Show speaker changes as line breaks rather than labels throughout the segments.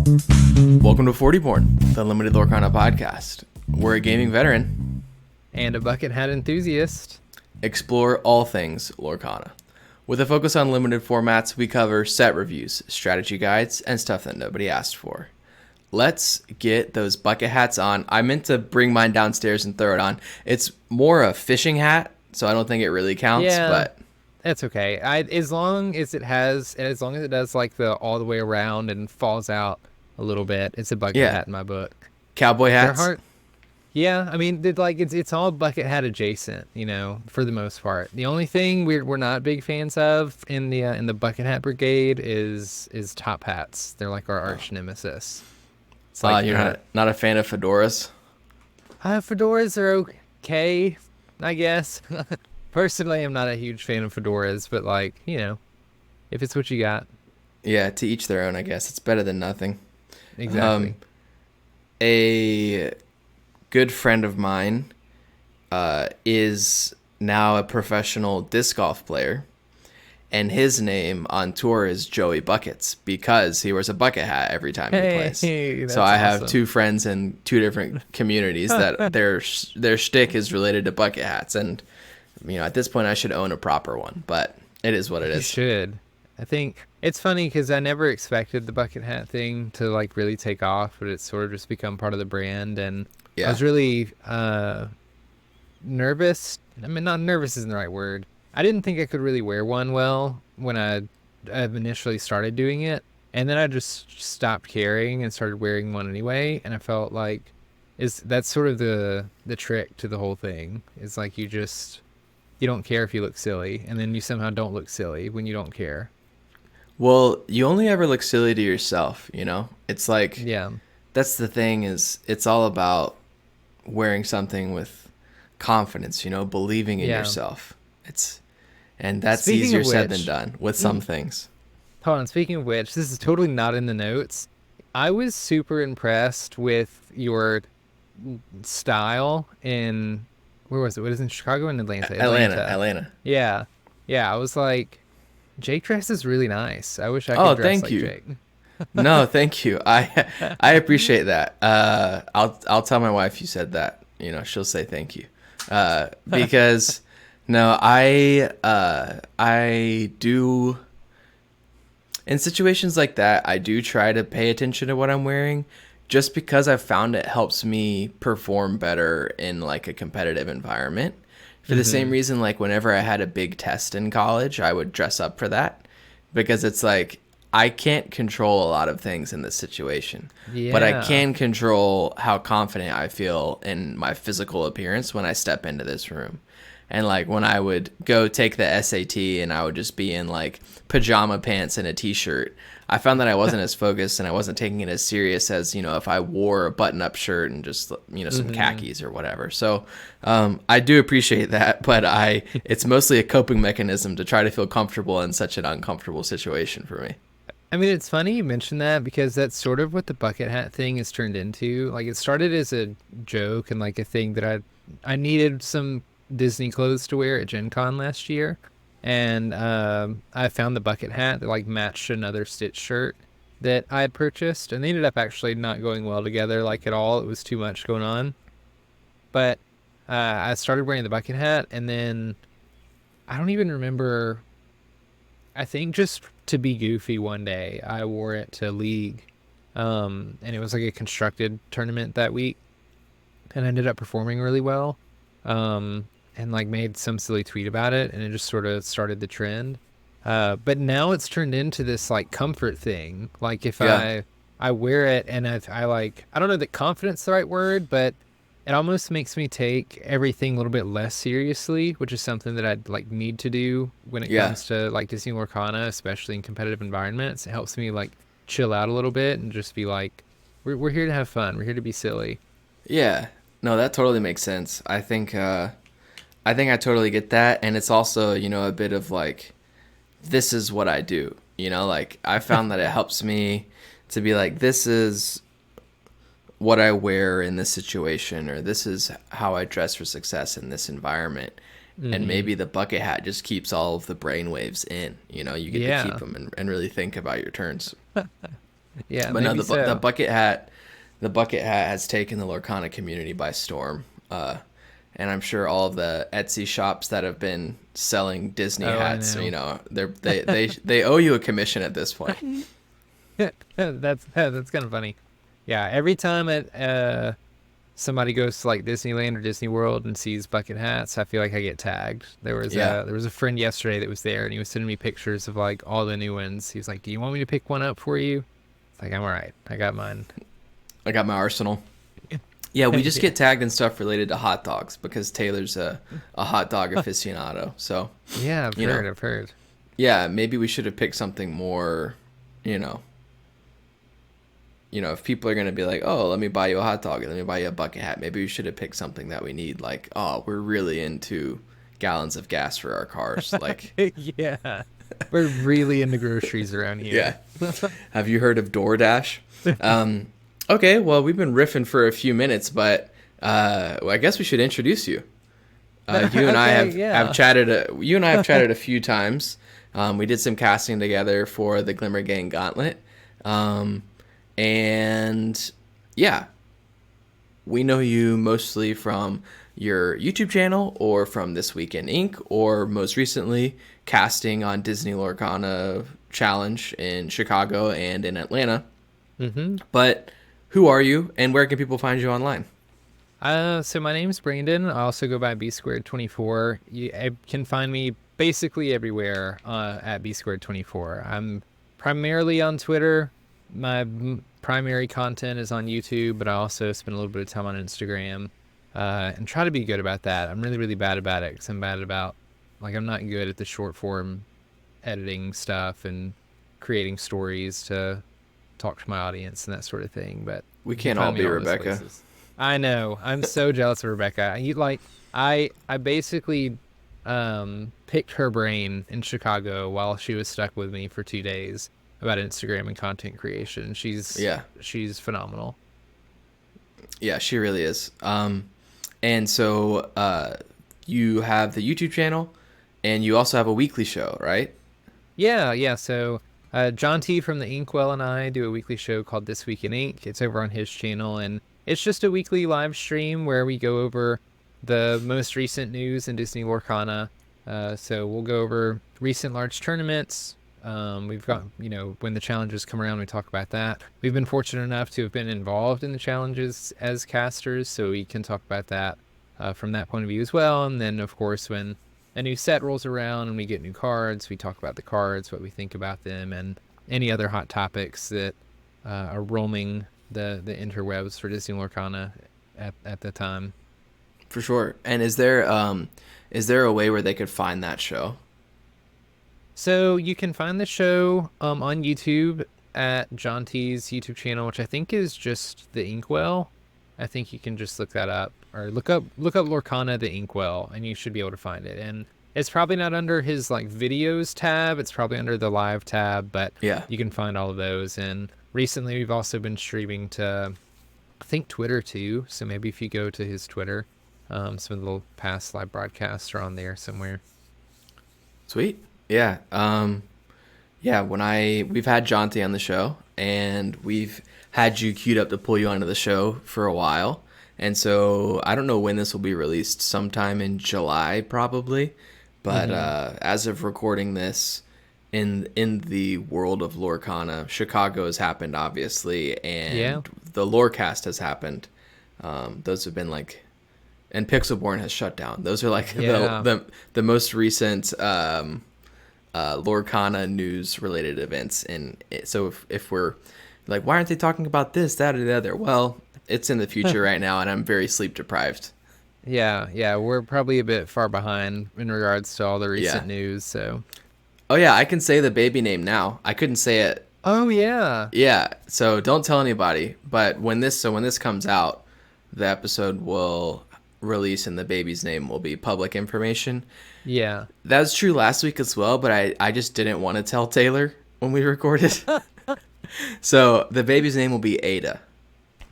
Welcome to 40 Born, the Limited Lorcana podcast. We're a gaming veteran
and a bucket hat enthusiast.
Explore all things Lorcana. With a focus on limited formats, we cover set reviews, strategy guides, and stuff that nobody asked for. Let's get those bucket hats on. I meant to bring mine downstairs and throw it on. It's more a fishing hat, so I don't think it really counts, but
that's okay. As long as it does like the all the way around and falls out a little bit, it's a bucket hat in my book.
Cowboy hats.
Yeah, I mean, it's all bucket hat adjacent, for the most part. The only thing we're not big fans of in the bucket hat brigade is top hats. They're like our arch nemesis.
It's like you're not a fan of fedoras?
Fedoras are okay, I guess. Personally, I'm not a huge fan of fedoras, but if it's what you got.
Yeah, to each their own, I guess. It's better than nothing.
Exactly.
A good friend of mine is now a professional disc golf player, and his name on tour is Joey Buckets because he wears a bucket hat every time he plays. So I have two friends in two different communities that their shtick is related to bucket hats, and at this point I should own a proper one, but it is what it is.
You should. I think it's funny because I never expected the bucket hat thing to really take off, but it's sort of just become part of the brand. And I was really nervous. I mean, not nervous isn't the right word. I didn't think I could really wear one well when I initially started doing it. And then I just stopped caring and started wearing one anyway. And I felt like that's sort of the trick to the whole thing. It's like you don't care if you look silly, and then you somehow don't look silly when you don't care.
Well, you only ever look silly to yourself, It's like, that's the thing, is it's all about wearing something with confidence, believing in yourself. And that's easier said than done with some things.
Hold on, speaking of which, this is totally not in the notes. I was super impressed with your style in, where was it? What is it, in Chicago and Atlanta?
Atlanta.
Yeah. I was like, Jake dresses really nice. I wish I could dress like Jake.
No, thank you. I appreciate that. I'll tell my wife you said that. She'll say thank you. Because no, I do, in situations like that, I do try to pay attention to what I'm wearing, just because I've found it helps me perform better in a competitive environment. For the same reason, whenever I had a big test in college, I would dress up for that, because it's like, I can't control a lot of things in this situation, but I can control how confident I feel in my physical appearance when I step into this room. And when I would go take the SAT and I would just be in pajama pants and a t-shirt, I found that I wasn't as focused and I wasn't taking it as serious as, if I wore a button-up shirt and just, some khakis or whatever. So I do appreciate that, but it's mostly a coping mechanism to try to feel comfortable in such an uncomfortable situation for me.
I mean, it's funny you mentioned that, because that's sort of what the bucket hat thing has turned into. It started as a joke and a thing that I needed some Disney clothes to wear at Gen Con last year. And I found the bucket hat that matched another Stitch shirt that I had purchased, and they ended up actually not going well together at all. It was too much going on. But I started wearing the bucket hat, and then I don't even remember. I think just to be goofy one day, I wore it to League, and it was a constructed tournament that week, and I ended up performing really well. And made some silly tweet about it, and it just sort of started the trend. But now it's turned into this comfort thing. If I wear it and I don't know that confidence is the right word, but it almost makes me take everything a little bit less seriously, which is something that I'd need to do when it comes to Disney Lorcana, especially in competitive environments. It helps me chill out a little bit and just be we're here to have fun. We're here to be silly.
Yeah, no, that totally makes sense. I think I totally get that, and it's also, a bit of this is what I do, I found that it helps me to be this is what I wear in this situation, or this is how I dress for success in this environment. And maybe the bucket hat just keeps all of the brain waves in, you get to keep them and really think about your turns.
Yeah,
But no,
maybe
the
so.
bucket hat, the bucket hat has taken the Lorcana community by storm. And I'm sure all of the Etsy shops that have been selling Disney
Oh, I
hats,
know.
they owe you a commission at this point.
That's kind of funny. Yeah, every time somebody goes to like Disneyland or Disney World and sees bucket hats, I feel like I get tagged.
Yeah,
There was a friend yesterday that was there and he was sending me pictures of like all the new ones. He was like, "Do you want me to pick one up for you?" It's like, "I'm all right. I got mine."
I got my arsenal. Yeah, we just
Yeah.
get tagged in stuff related to hot dogs because Taylor's a hot dog aficionado. So,
Yeah,
you know,
I've heard.
yeah, maybe we should have picked something more, you know, if people are gonna be like, "Oh, let me buy you a hot dog, and let me buy you a bucket hat," maybe we should have picked something that we need. Like, oh, we're really into gallons of gas for our cars. Like,
Yeah. We're really into groceries around
yeah.
here.
Have you heard of DoorDash? Okay, well, we've been riffing for a few minutes, but well, I guess we should introduce you. You and I
Okay,
have
yeah.
chatted. You and I have chatted a few times. We did some casting together for the Glimmer Gang Gauntlet, um, and yeah, we know you mostly from your YouTube channel or from This Week in Ink, or most recently casting on Disney Lorcana Challenge in Chicago and in Atlanta.
Mm-hmm.
But who are you, and where can people find you online?
So my name's Brandon. I also go by BSquared24. You can find me basically everywhere at BSquared24. I'm primarily on Twitter. My primary content is on YouTube, but I also spend a little bit of time on Instagram and try to be good about that. I'm really, really bad about it because I'm bad about, like, I'm not good at the short form editing stuff and creating stories to talk to my audience and that sort of thing. But
We
you can
can't all
find me
be
in all those
Rebecca.
places. I know. I'm so jealous of Rebecca. I basically picked her brain in Chicago while she was stuck with me for 2 days about Instagram and content creation.
Yeah,
She's phenomenal.
yeah, she really is. And so you have the YouTube channel, and you also have a weekly show, right?
Yeah, yeah. So John T from the Inkwell and I do a weekly show called This Week in Ink. It's over on his channel, and it's just a weekly live stream where we go over the most recent news in Disney Lorcana. So we'll go over recent large tournaments. We've got, when the challenges come around, we talk about that. We've been fortunate enough to have been involved in the challenges as casters, so we can talk about that from that point of view as well. And then, of course, when a new set rolls around and we get new cards, we talk about the cards, what we think about them, and any other hot topics that are roaming the interwebs for Disney Lorcana at the time.
For sure. And is there a way where they could find that show?
So you can find the show on YouTube at John T's YouTube channel, which I think is just the Inkwell. I think you can just look that up or look up Lorcana the Inkwell, and you should be able to find it. And it's probably not under his like videos tab. It's probably under the live tab, but
Yeah,
you can find all of those. And recently, we've also been streaming to I think Twitter too. So maybe if you go to his Twitter, some of the little past live broadcasts are on there somewhere.
sweet. Yeah. Yeah, we've had Jonty on the show, and we've had you queued up to pull you onto the show for a while. And so I don't know when this will be released, sometime in July probably. But
Mm-hmm.
as of recording this, in the world of Lorcana, Chicago has happened obviously,
Yeah.
and the Lorecast has happened. Those have been like, and Pixelborn has shut down. Those are like
Yeah.
the most recent Lorcana news related events. And so if we're like, why aren't they talking about this, that, or the other? Well, it's in the future right now, and I'm very sleep deprived.
Yeah, yeah, we're probably a bit far behind in regards to all the
Yeah.
recent news, so.
Oh yeah, I can say the baby name now. I couldn't say it.
Oh yeah.
Yeah. So don't tell anybody. But when this comes out, the episode will release, and the baby's name will be public information.
Yeah.
That was true last week as well, but I just didn't want to tell Taylor when we recorded. So the baby's name will be Ada.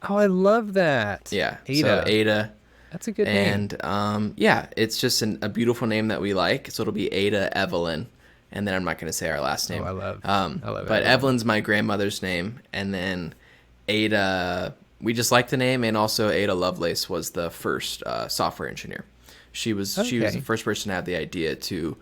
Oh, I love that.
Yeah. So
Ada.
Ada.
That's a good name.
And yeah, it's just a beautiful name that we like. So it'll be Ada Evelyn. and then I'm not going to say our last
Oh,
name.
I love
But
Evelyn.
Evelyn's my grandmother's name, and then Ada, we just like the name, and also Ada Lovelace was the first software engineer. She was the
Okay.
first person to have the idea to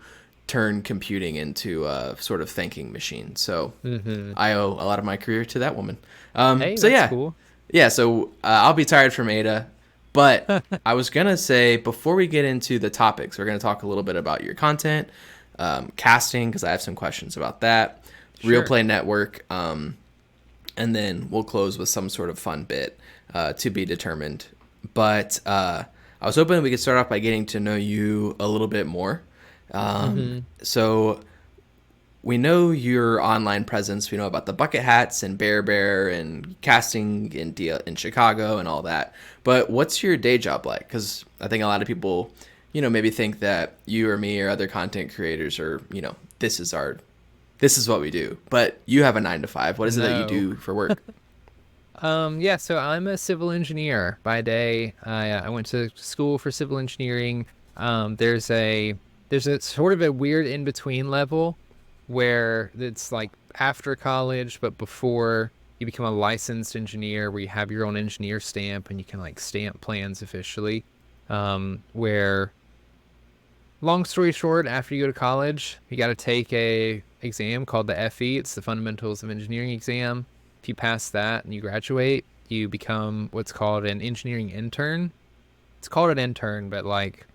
turn computing into a sort of thinking machine. So
Mm-hmm.
I owe a lot of my career to that woman.
Hey,
So
that's
yeah,
cool.
yeah. So I'll be tired from Ada, but I was gonna say before we get into the topics, we're gonna talk a little bit about your content, casting, because I have some questions about that, real
Sure.
play network, and then we'll close with some sort of fun bit to be determined. But I was hoping we could start off by getting to know you a little bit more.
Mm-hmm.
So we know your online presence. We know about the bucket hats and Bear and casting in Chicago and all that. But what's your day job like? Because I think a lot of people, maybe think that you or me or other content creators are, this is what we do. But you have a 9 to 5. What is it that you
No.
do for work?
Yeah, so I'm a civil engineer by day. I went to school for civil engineering. There's a sort of a weird in between level where it's like after college, but before you become a licensed engineer, where you have your own engineer stamp and you can like stamp plans officially. Where long story short, after you go to college, you got to take a exam called the FE. It's the Fundamentals of Engineering exam. If you pass that and you graduate, you become what's called an engineering intern. It's called an intern, but like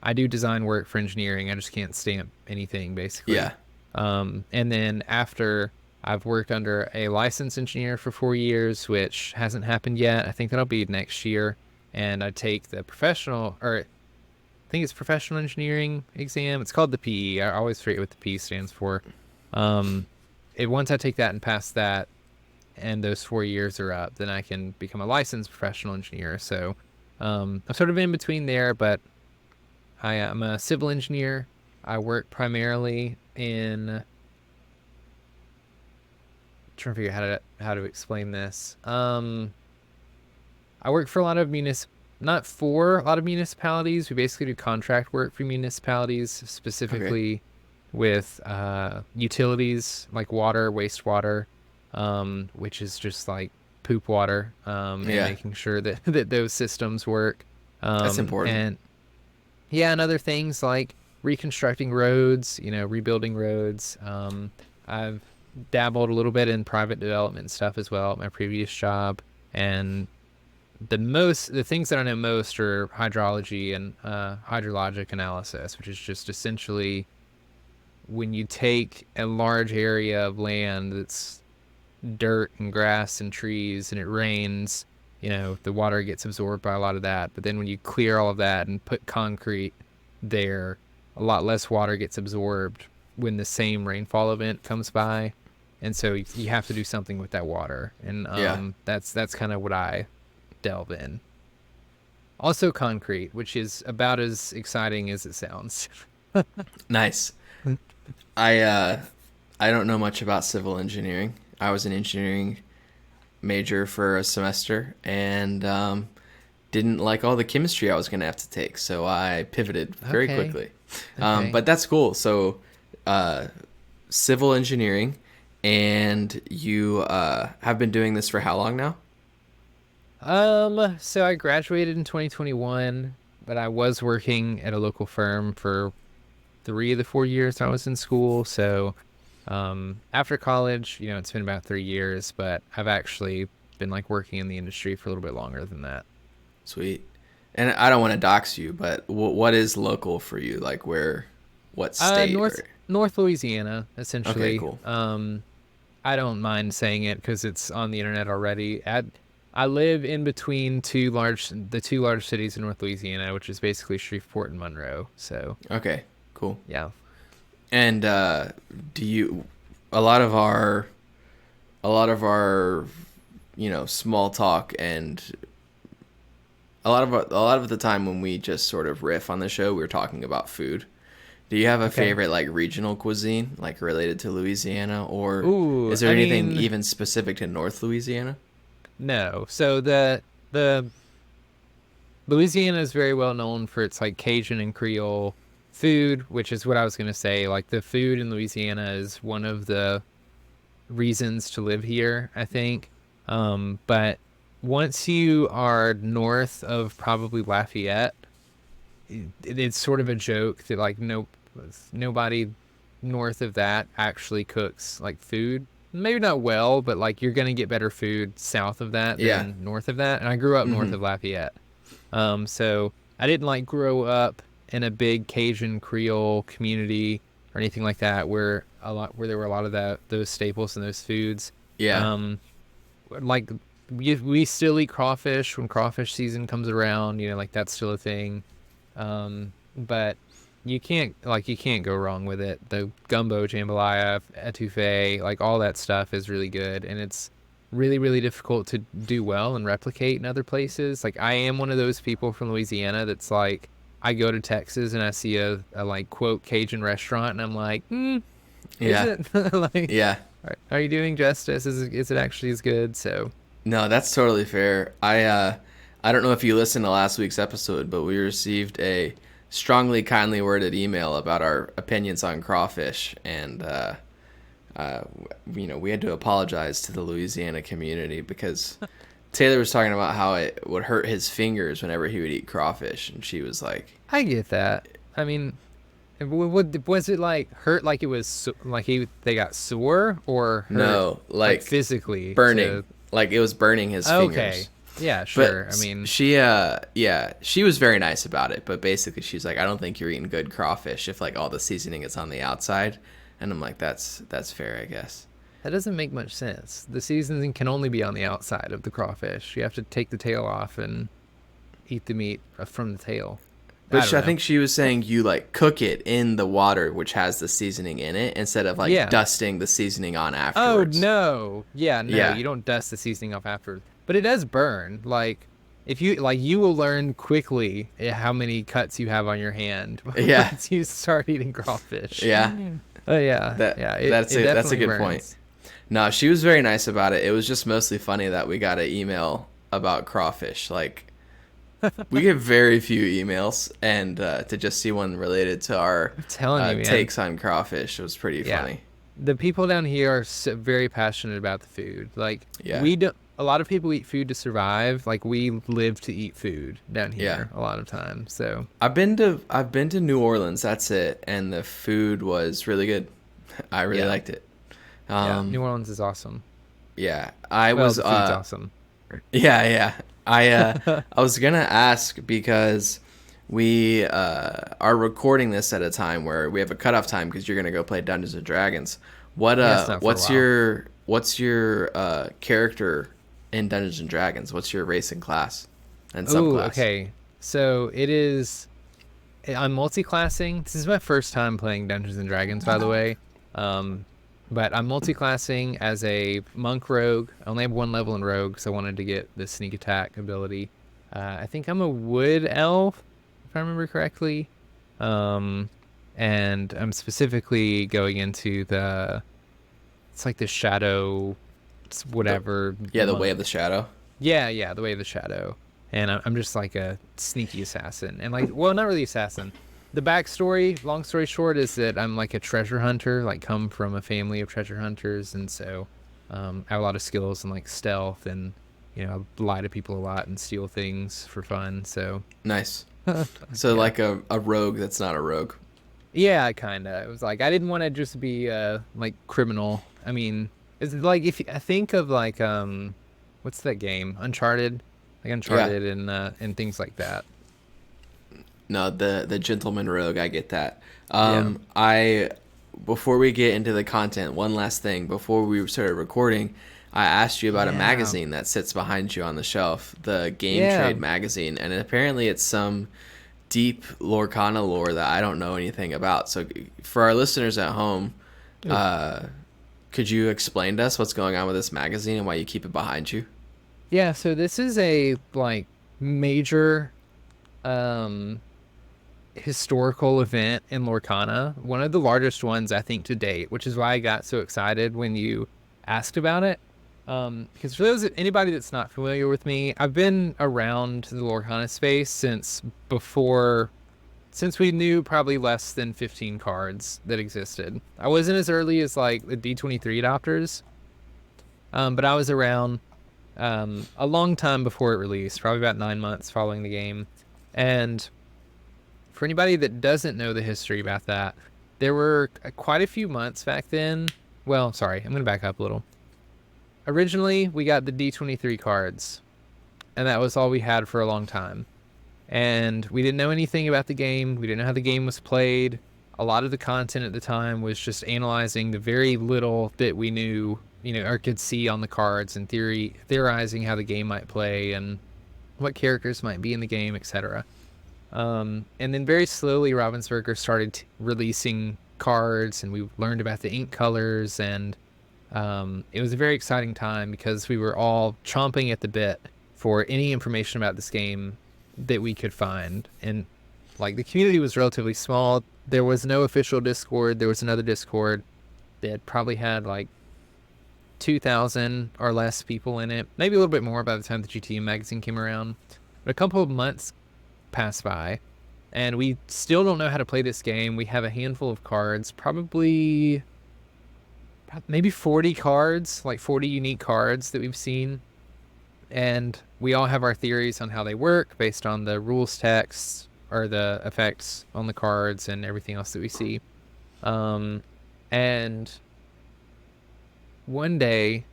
I do design work for engineering. I just can't stamp anything basically.
Yeah.
And then after I've worked under a licensed engineer for 4 years, which hasn't happened yet. I think that'll be next year. And I take the professional, or I think it's professional engineering exam. It's called the PE. I always forget what the P stands for. Um, Once I take that and pass that, and those 4 years are up, then I can become a licensed professional engineer. So I'm sort of in between there, but I am a civil engineer. I work primarily in trying to figure out how to explain this. I work for a lot of not for a lot of municipalities. We basically do contract work for municipalities,
Okay.
specifically with utilities like water, wastewater, which is just like poop water, and
Yeah.
making sure that that those systems work.
That's important.
And yeah, and other things like reconstructing roads, rebuilding roads. I've dabbled a little bit in private development stuff as well at my previous job, and the things that I know most are hydrology and hydrologic analysis, which is just essentially when you take a large area of land that's dirt and grass and trees and it rains, the water gets absorbed by a lot of that. But then when you clear all of that and put concrete there, a lot less water gets absorbed when the same rainfall event comes by. And so you have to do something with that water. And
Yeah.
that's kind of what I delve in. Also concrete, which is about as exciting as it sounds.
Nice. I I don't know much about civil engineering. I was an engineering major for a semester and didn't like all the chemistry I was going to have to take, so I pivoted very
Okay.
quickly.
Okay.
But that's cool. So, uh, civil engineering, and you have been doing this for how long now?
So I graduated in 2021, but I was working at a local firm for 3 of the 4 years I was in school. So, after college, it's been about 3 years, but I've actually been like working in the industry for a little bit longer than that.
Sweet. And I don't want to dox you, but what is local for you? Like what state
North
or?
North Louisiana,
Okay,
essentially.
cool.
I don't mind saying it because it's on the internet already. I live in between the two large cities in North Louisiana, which is basically Shreveport and Monroe. So
Okay, cool.
yeah.
And do you a lot of our a lot of our small talk and a lot of the time when we just sort of riff on the show, we're talking about food. Do you have a
Okay.
favorite like regional cuisine like related to Louisiana, or
Ooh,
is there
I
anything
mean,
even specific to North Louisiana?
no. So the Louisiana is very well known for its like Cajun and Creole food, which is what I was gonna say. Like the food in Louisiana is one of the reasons to live here, I think. But once you are north of probably Lafayette, it's sort of a joke that like nobody north of that actually cooks like food. Maybe not well, but like you're gonna get better food south of that
Yeah.
than north of that. And I grew up north
Hmm.
of Lafayette, so I didn't like grow up in a big Cajun Creole community or anything like that where there were a lot of those staples and those foods.
Yeah.
Um, like we still eat crawfish when crawfish season comes around, like that's still a thing. But you can't go wrong with it. The gumbo, jambalaya, etouffee, like all that stuff is really good, and it's really really difficult to do well and replicate in other places. Like I am one of those people from Louisiana that's like I go to Texas and I see a like quote Cajun restaurant and I'm like, is
Yeah.
it like
Yeah.
are you doing justice? Is it actually as good? So
No, that's totally fair. I don't know if you listened to last week's episode, but we received a strongly kindly worded email about our opinions on crawfish, and uh, we had to apologize to the Louisiana community because Taylor was talking about how it would hurt his fingers whenever he would eat crawfish, and she was like,
I get that. I mean, was it like hurt like it was like they got sore or hurt
"No,
like
like
physically
burning,
to
like it was burning his
okay.
fingers."
Yeah,
But
sure. I mean,
she was very nice about it. But basically, she's like, I don't think you're eating good crawfish if like all the seasoning is on the outside. And I'm like, that's fair, I guess.
that doesn't make much sense. The seasoning can only be on the outside of the crawfish. You have to take the tail off and eat the meat from the tail.
But
I don't
I
know.
think she was saying you like cook it in the water which has the seasoning in it instead of like
Yeah.
dusting the seasoning on
Oh
afterwards.
no. Yeah, no,
Yeah,
you don't dust the seasoning off after. But it does burn. Like if you like you will learn quickly how many cuts you have on your hand
yeah,
once you start eating crawfish.
yeah.
Oh yeah.
That
Yeah,
that's
it
it. That's a
definitely
good point.
burns.
No, she was very nice about it. It was just mostly funny that we got an email about crawfish. Like we get very few emails, and to just see one related to our
I'm telling you, man.
takes on crawfish was pretty
Yeah.
funny.
The people down here are very passionate about the food. Like
Yeah,
we do a lot of people eat food to survive. Like we live to eat food down
yeah.
here a lot of times. So
I've been to New Orleans. That's it, and the food was really good. I really
yeah.
liked it.
Yeah,
Um,
New Orleans is awesome.
yeah, I
Well,
was.
the food's awesome.
Yeah, yeah. I was gonna ask because we are recording this at a time where we have a cutoff time because you're gonna go play Dungeons and Dragons.
Yeah, it's not for a while.
What's your character in Dungeons and Dragons? What's your race and class and
Oh,
subclass?
okay. So it is. I'm multi-classing. This is my first time playing Dungeons and Dragons, by the way. Um, but I'm multi-classing as a monk rogue. I only have one level in rogue, so I wanted to get the sneak attack ability. I think I'm a wood elf, if I remember correctly. Um, and I'm specifically going into it's like the shadow, it's
The,
whatever
yeah, the Way
monk.
of the Shadow.
Yeah, yeah, the way of the shadow. And I'm just like a sneaky assassin. And like, well, not really assassin. The backstory, long story short, is that I'm like a treasure hunter, like come from a family of treasure hunters. And so I have a lot of skills in like stealth and, lie to people a lot and steal things for fun. So
Nice. So
yeah.
like a rogue that's not a rogue.
Yeah, kind of. It was like, I didn't want to just be like criminal. I mean, it's like I think of like, what's that game? Uncharted? Like
Yeah.
Uncharted and things like that.
No, the gentleman rogue. I get that.
Yeah.
I before we get into the content, one last thing before we started recording, I asked you about a
Yeah.
magazine that sits behind you on the shelf, the Game
Yeah.
Trade magazine, and apparently it's some deep Lorcana lore that I don't know anything about. So for our listeners at home, uh, could you explain to us what's going on with this magazine and why you keep it behind you?
Yeah, so this is a like major um historical event in Lorcana, one of the largest ones I think to date, which is why I got so excited when you asked about it. Because for anybody that's not familiar with me, I've been around the Lorcana space since before since we knew probably less than 15 cards that existed. I wasn't as early as like the D23 adopters, but I was around a long time before it released, probably about 9 months following the game. And for anybody that doesn't know the history about that, there were quite a few months back then. Well, sorry, I'm going to back up a little. Originally, we got the D23 cards, and that was all we had for a long time. And we didn't know anything about the game. We didn't know how the game was played. A lot of the content at the time was just analyzing the very little that we knew, or could see on the cards and theorizing how the game might play and what characters might be in the game, etc. And then very slowly, Ravensburger started releasing cards, and we learned about the ink colors, and it was a very exciting time because we were all chomping at the bit for any information about this game that we could find. And like, the community was relatively small. There was no official Discord. There was another Discord that probably had like 2,000 or less people in it, maybe a little bit more by the time the GTM magazine came around. But a couple of months passed by, and we still don't know how to play this game. We have a handful of cards, probably maybe 40 cards, like 40 unique cards that we've seen. And we all have our theories on how they work based on the rules texts or the effects on the cards and everything else that we see. And one day,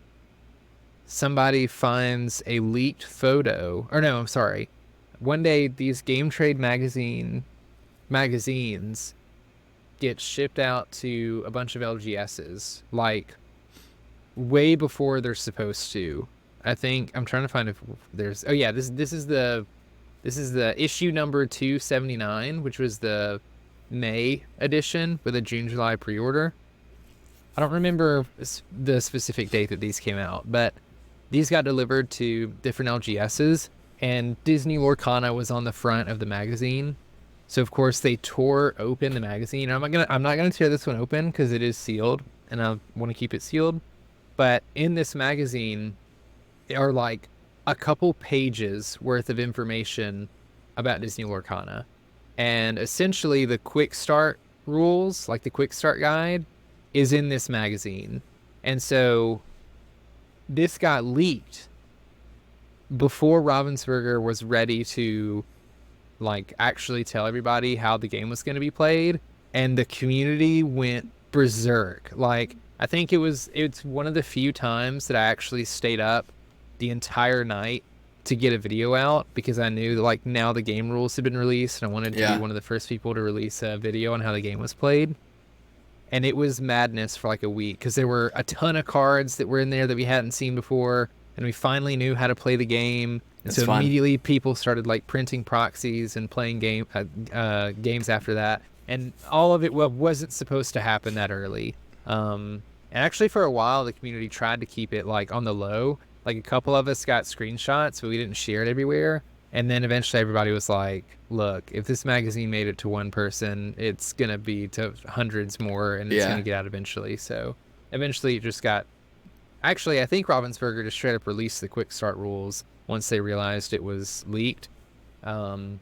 somebody finds a leaked photo. Or no, I'm sorry. One day, these Game Trade magazines get shipped out to a bunch of LGSs, like way before they're supposed to. I think I'm trying to find if there's. Oh yeah, this is the issue number 279, which was the May edition with a June-July pre-order. I don't remember the specific date that these came out, but these got delivered to different LGSs, and Disney Lorcana was on the front of the magazine. So of course they tore open the magazine. I'm not gonna tear this one open because it is sealed, and I want to keep it sealed. But in this magazine are like a couple pages worth of information about Disney Lorcana, and essentially the quick start rules, like the quick start guide, is in this magazine. And so this got leaked before Ravensburger was ready to like actually tell everybody how the game was going to be played, and the community went berserk. Like, I think it's one of the few times that I actually stayed up the entire night to get a video out, because I knew that like now the game rules had been released, and I wanted to be one of the first people to release a video on how the game was played. And it was madness for like a week, because there were a ton of cards that were in there that we hadn't seen before, and we finally knew how to play the game. And so immediately people started like printing proxies and playing games after that. And all of it wasn't supposed to happen that early. And actually for a while, the community tried to keep it like on the low. Like, a couple of us got screenshots, but we didn't share it everywhere. And then eventually everybody was like, look, if this magazine made it to one person, it's going to be to hundreds more, and it's going to get out eventually. So eventually it just got... Actually, I think Ravensburger just straight up released the quick start rules once they realized it was leaked. And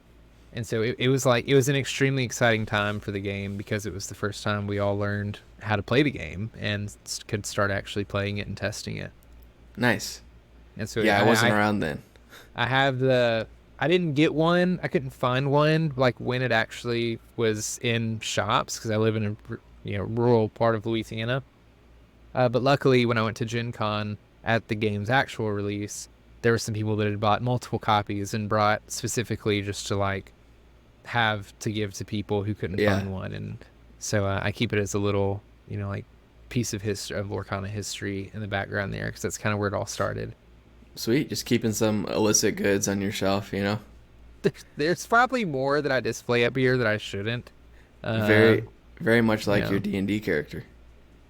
so it was an extremely exciting time for the game, because it was the first time we all learned how to play the game and could start actually playing it and testing it.
Nice.
And so
I wasn't around then.
I didn't get one. I couldn't find one like when it actually was in shops, because I live in a rural part of Louisiana. But luckily, when I went to Gen Con at the game's actual release, there were some people that had bought multiple copies and brought specifically just to like have to give to people who couldn't find one. And so I keep it as a little, like piece of history, of Lorcana history in the background there, because that's kind of where it all started.
Sweet. Just keeping some illicit goods on your shelf,
There's probably more that I display up here that I shouldn't.
Very, very much like your D&D character.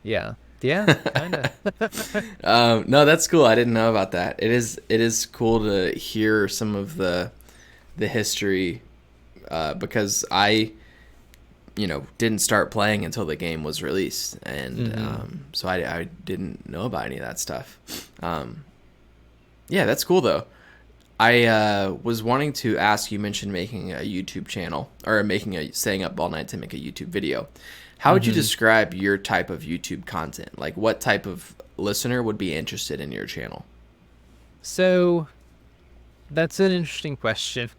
Yeah, kind of.
No, that's cool. I didn't know about that. It is cool to hear some of the history, because I didn't start playing until the game was released, and so I didn't know about any of that stuff. Yeah, that's cool though. I was wanting to ask, you mentioned making a YouTube channel or staying up all night to make a YouTube video. How would you
Hmm.
describe your type of YouTube content? Like what type of listener would be interested in your channel?
So that's an interesting question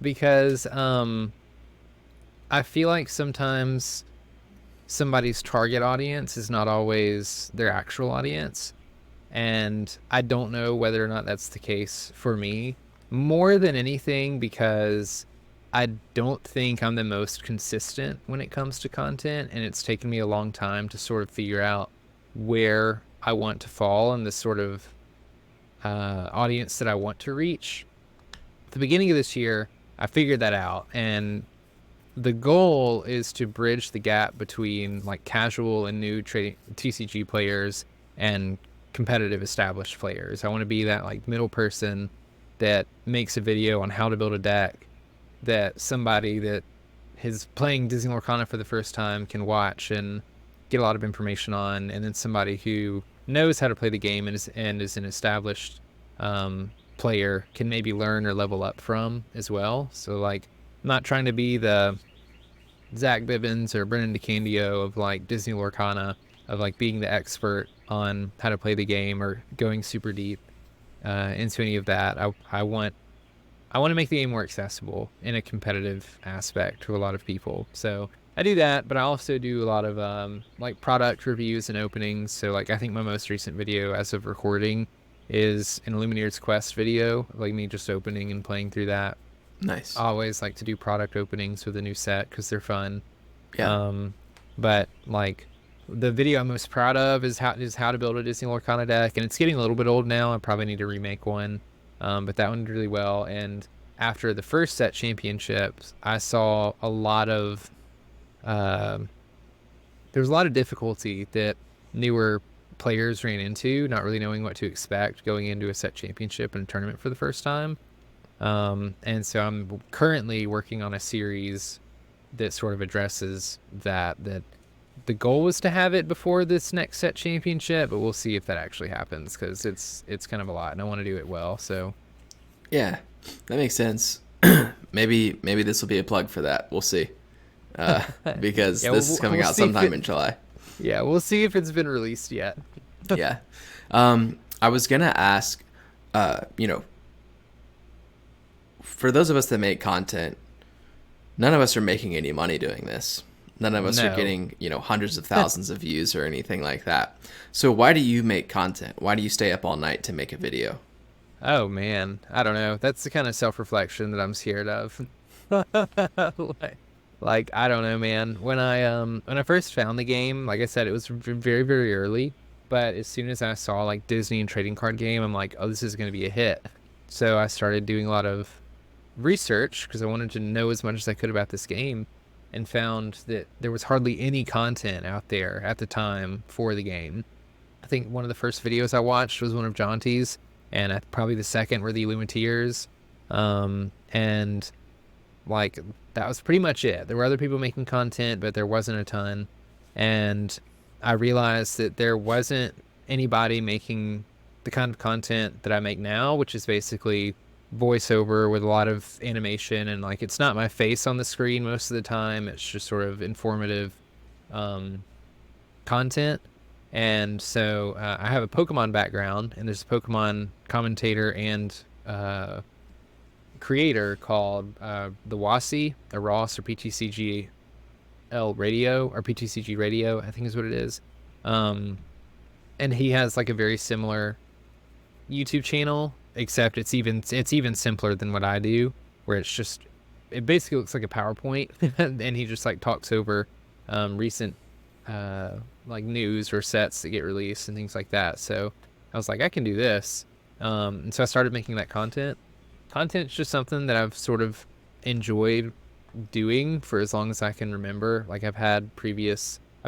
because I feel like sometimes somebody's target audience is not always their actual audience. And I don't know whether or not that's the case for me. More than anything, because I don't think I'm the most consistent when it comes to content. And it's taken me a long time to sort of figure out where I want to fall and the sort of audience that I want to reach. At the beginning of this year, I figured that out. And the goal is to bridge the gap between like casual and new trading TCG players and competitive established players. I want to be that like middle person that makes a video on how to build a deck that somebody that is playing Disney Lorcana for the first time can watch and get a lot of information on, and then somebody who knows how to play the game and is an established player can maybe learn or level up from as well. So like, I'm not trying to be the Zach Bibbins or Brennan DeCandio of like Disney Lorcana, of like being the expert on how to play the game or going super deep into any of that. I want to make the game more accessible in a competitive aspect to a lot of people. So I do that, but I also do a lot of like product reviews and openings. So like I think my most recent video as of recording is an Illumineer's Quest video, like me just opening and playing through that.
Nice.
I always like to do product openings with a new set because they're fun.
Yeah.
Um, but like the video I'm most proud of is how to build a Disney Lorcana deck, and it's getting a little bit old now. I probably need to remake one, but that one did really well. And after the first set championships, I saw a lot of um there was a lot of difficulty that newer players ran into, not really knowing what to expect going into a set championship and a tournament for the first time. And so I'm currently working on a series that sort of addresses that the goal was to have it before this next set championship, but we'll see if that actually happens because it's kind of a lot and I want to do it well. So
Yeah. That makes sense. Maybe this will be a plug for that. We'll see. Because
yeah,
this is coming
we'll
out
see if
sometime in July.
yeah, we'll see if it's been released yet.
Yeah. I was gonna ask, you know, for those of us that make content, none of us are making any money doing this. None of us are
No.
getting, hundreds of thousands of views or anything like that. So why do you make content? Why do you stay up all night to make a video?
Oh man, I don't know. That's the kind of self-reflection that I'm scared of. like I don't know, man. When I first found the game, like I said, it was very very early. But as soon as I saw like Disney and trading card game, I'm like, oh, this is gonna be a hit. So I started doing a lot of research because I wanted to know as much as I could about this game, and found that there was hardly any content out there at the time for the game. I think one of the first videos I watched was one of Jaunty's, and probably the second were the Illumineers. And like that was pretty much it. There were other people making content, but there wasn't a ton. And I realized that there wasn't anybody making the kind of content that I make now, which is basically voiceover with a lot of animation, and like it's not my face on the screen most of the time. It's just sort of informative um, content. And so I have a Pokemon background, and there's a Pokemon commentator and creator called the Wasi, or Ross, or PTCGL Radio, or PTCG Radio, I think is what it is. Um, and he has like a very similar YouTube channel, except it's even simpler than what I do, where it basically looks like a PowerPoint, and he just like talks over recent like news or sets that get released and things like that. So I was like, I can do this, and so I started making that content. Content's just something that I've sort of enjoyed doing for as long as I can remember. Like I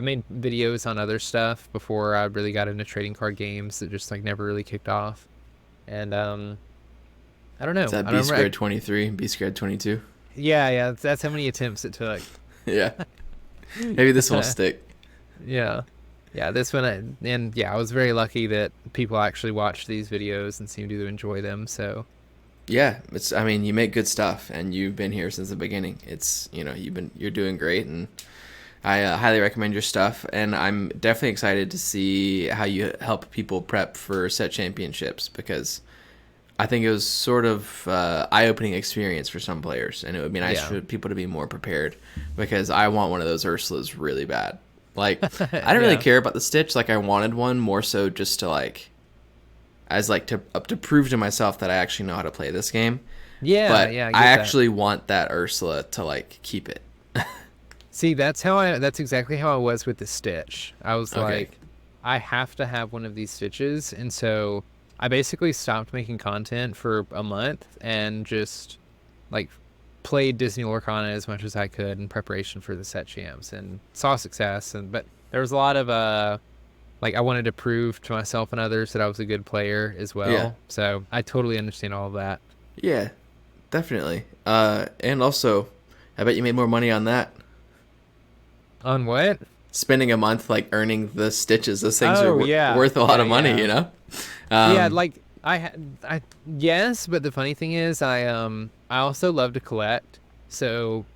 made videos on other stuff before I really got into trading card games that just like never really kicked off. And I don't know.
Is that
I
B
don't
squared
remember.
23, B squared 22?
Yeah, that's how many attempts it took.
Yeah. Maybe this will stick.
Yeah. Yeah, this one, and yeah, I was very lucky that people actually watch these videos and seem to enjoy them. So
Yeah, it's. I mean, you make good stuff, and you've been here since the beginning. It's you're doing great, and I highly recommend your stuff. And I'm definitely excited to see how you help people prep for set championships, because I think it was sort of eye-opening experience for some players, and it would be nice
Yeah.
for people to be more prepared, because I want one of those Ursulas really bad. Like, I don't really
Yeah.
care about the Stitch. Like, I wanted one more so just to like, as like to prove to myself that I actually know how to play this game.
Yeah,
But
yeah, I
I
get that.
actually want that Ursula to like keep it.
See, that's exactly how I was with the Stitch. I was
Okay.
like, I have to have one of these Stitches, and so I basically stopped making content for a month and just like played Disney Lorcana as much as I could in preparation for the set champs and saw success. And but there was a lot of like I wanted to prove to myself and others that I was a good player as
Yeah.
well. So I totally understand all of that.
Yeah, definitely. And also, I bet you made more money on that.
On what?
Spending a month like earning the stitches. Those things are
Oh yeah,
worth a lot
yeah,
of money,
yeah. Yeah,
Um,
like I yes, but the funny thing is I also love to collect. So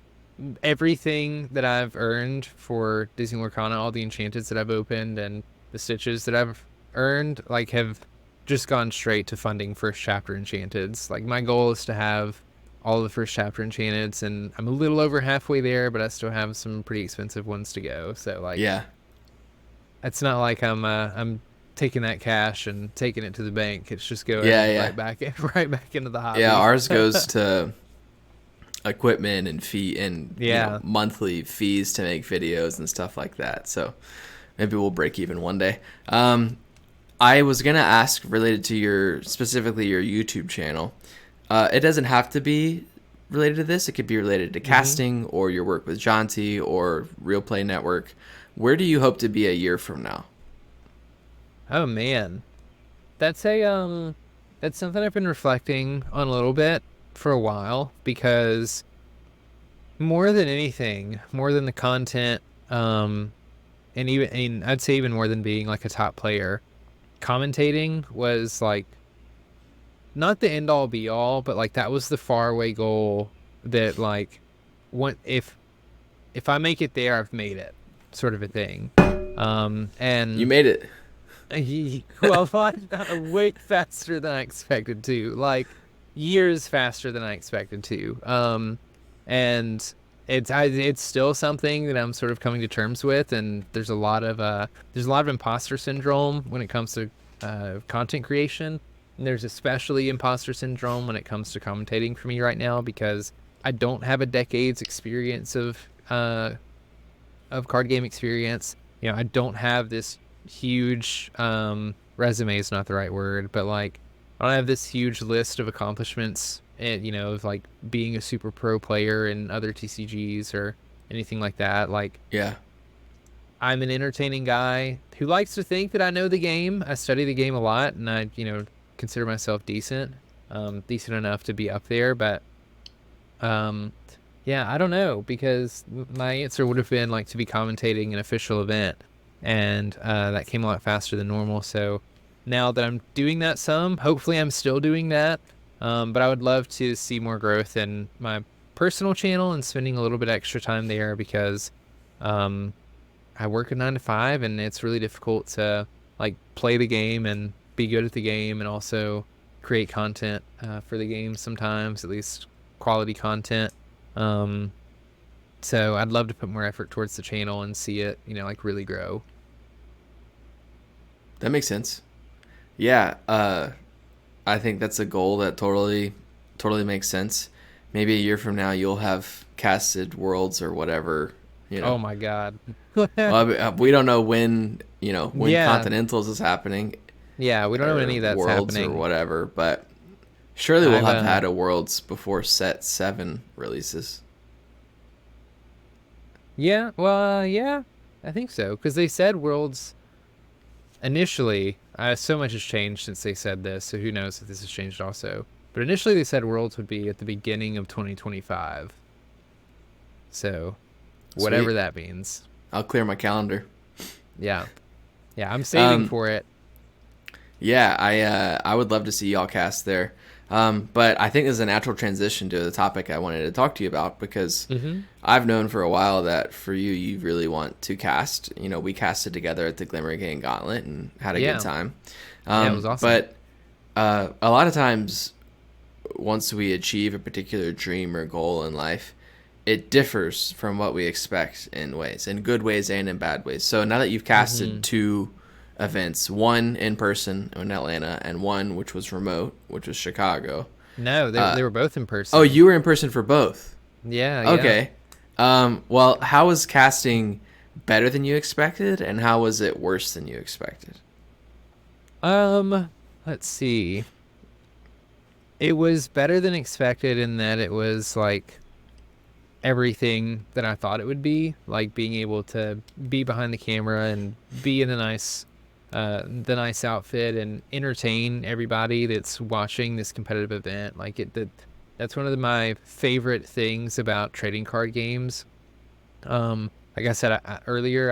everything that I've earned for Disney Lorcana, all the enchanteds that I've opened and the stitches that I've earned, like have just gone straight to funding first chapter enchanteds. Like my goal is to have all the first chapter enchanteds, and I'm a little over halfway there, but I still have some pretty expensive ones to go. So like
yeah,
it's not like I'm taking that cash and taking it to the bank. It's just
yeah,
going
yeah,
right back right back into the
yeah.
hobby.
Ours goes to equipment and fee and
Yeah.
monthly fees to make videos and stuff like that. So maybe we'll break even one day. I was gonna ask, related to your specifically your YouTube channel. It doesn't have to be related to this. It could be related to
hmm
casting or your work with Jonty or Real Play Network. Where do you hope to be a year from now?
Oh man. That's a that's something I've been reflecting on a little bit for a while because more than anything, more than the content, and I'd say even more than being like a top player, commentating was like not the end all be all, but like that was the faraway goal that like what if I make it there, I've made it, sort of a thing.
You
And
made it.
he qualified way faster than I expected to, like years faster than I expected to. And it's still something that I'm sort of coming to terms with, and there's a lot of imposter syndrome when it comes to content creation. And there's especially imposter syndrome when it comes to commentating for me right now because I don't have a decade's experience of card game experience. You know, I don't have this huge resume is not the right word, but like I don't have this huge list of accomplishments and of like being a super pro player in other TCGs or anything like that. Like
Yeah.
I'm an entertaining guy who likes to think that I know the game. I study the game a lot and I, consider myself decent. Decent enough to be up there, but um yeah, I don't know because my answer would have been like to be commentating an official event, and that came a lot faster than normal. So now that I'm doing that some, hopefully I'm still doing that. But I would love to see more growth in my personal channel and spending a little bit extra time there because um, I work a 9 to 5 and it's really difficult to like play the game and be good at the game and also create content for the game sometimes, at least quality content. Um, so I'd love to put more effort towards the channel and see it, like really grow.
That makes sense. Yeah. I think that's a goal that totally makes sense. Maybe a year from now you'll have casted worlds or whatever. You know.
Oh my God.
Well, we don't know when when
Yeah.
Continentals is happening,
Yeah. We don't know when any
or
of that's
Worlds or
happening.
whatever, but surely we'll
I've,
have had a Worlds before Set 7 releases.
yeah. Well, yeah, I think so. Cause they said worlds initially, so much has changed since they said this. So who knows if this has changed also. But initially they said worlds would be at the beginning of 2025. So whatever
Sweet.
that means.
I'll clear my calendar.
Yeah. Yeah. I'm saving
Um,
for it.
yeah, I would love to see y'all cast there. But I think this is a natural transition to the topic I wanted to talk to you about, because
Mm-hmm.
I've known for a while that for you, you really want to cast. You know, we casted together at the Glimmer Gang Gauntlet and had a good
Yeah.
time.
Yeah, it was awesome.
But a lot of times, once we achieve a particular dream or goal in life, it differs from what we expect in ways, in good ways and in bad ways. So now that you've
Mm-hmm.
casted two events, one in person in Atlanta and one which was remote, which was Chicago.
No, they were both in
Oh,
person.
you were in person for both.
Yeah, yeah.
Okay. Well, how was casting better than you expected, and how was it worse than you expected?
Let's see. It was better than expected in that it was like everything that I thought it would be, like being able to be behind the camera and be in the nice outfit and entertain everybody that's watching this competitive event. That's one of my favorite things about trading card games. Like I said earlier,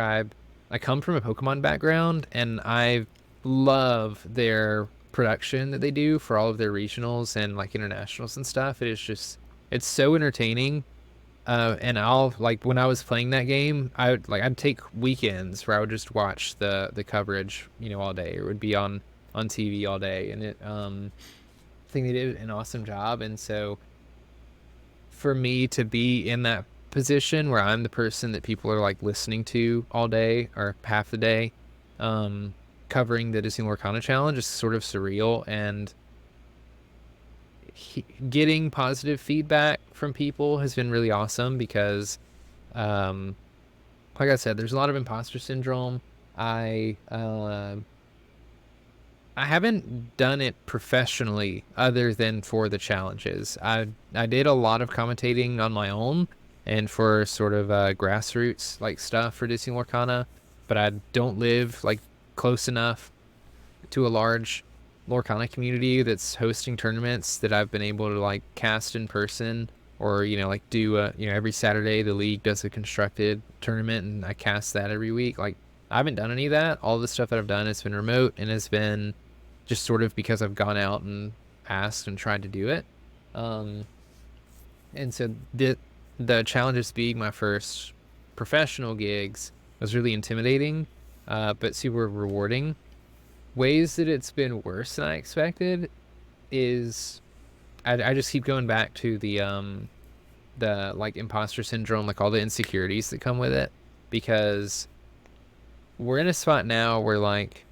I come from a Pokemon background, and I love their production that they do for all of their regionals and like internationals and stuff. It's so entertaining. And I'll like when I was playing that game, I'd take weekends where I would just watch the coverage, all day. It would be on TV all day, and I think they did an awesome job. And so for me to be in that position where I'm the person that people are like listening to all day or half the day, covering the Disney Lorcana challenge is sort of surreal. And getting positive feedback from people has been really awesome because, um, like I said, there's a lot of imposter syndrome. I haven't done it professionally other than for the challenges. I did a lot of commentating on my own and for sort of grassroots like stuff for Disney Lorcana, but I don't live like close enough to a large Lorcana community that's hosting tournaments that I've been able to like cast in person, or like do every Saturday the league does a constructed tournament and I cast that every week. Like I haven't done any of that. All the stuff that I've done has been remote and has been just sort of because I've gone out and asked and tried to do it. Um, and so the challenges being my first professional gigs was really intimidating, but super rewarding. Ways that it's been worse than I expected is I just keep going back to the like imposter syndrome, like all the insecurities that come with it, because we're in a spot now where like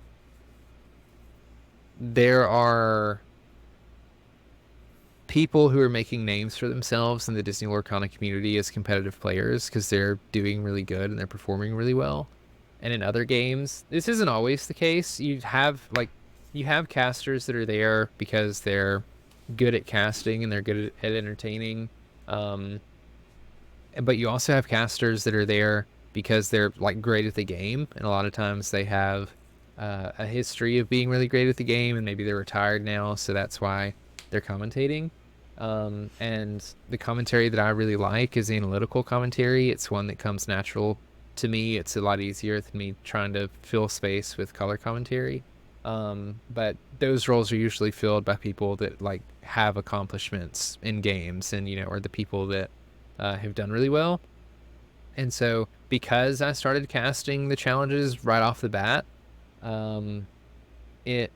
there are people who are making names for themselves in the Disney Lorcana community as competitive players because they're doing really good and they're performing really well. And in other games, this isn't always the case. You have casters that are there because they're good at casting and they're good at entertaining. Um, but you also have casters that are there because they're like great at the game, and a lot of times they have a history of being really great at the game, and maybe they're retired now, so that's why they're commentating. And the commentary that I really like is analytical commentary. It's one that comes natural to me. It's a lot easier than me trying to fill space with color commentary. But those roles are usually filled by people that like have accomplishments in games and, are the people that have done really well. And so because I started casting the challenges right off the bat, um, it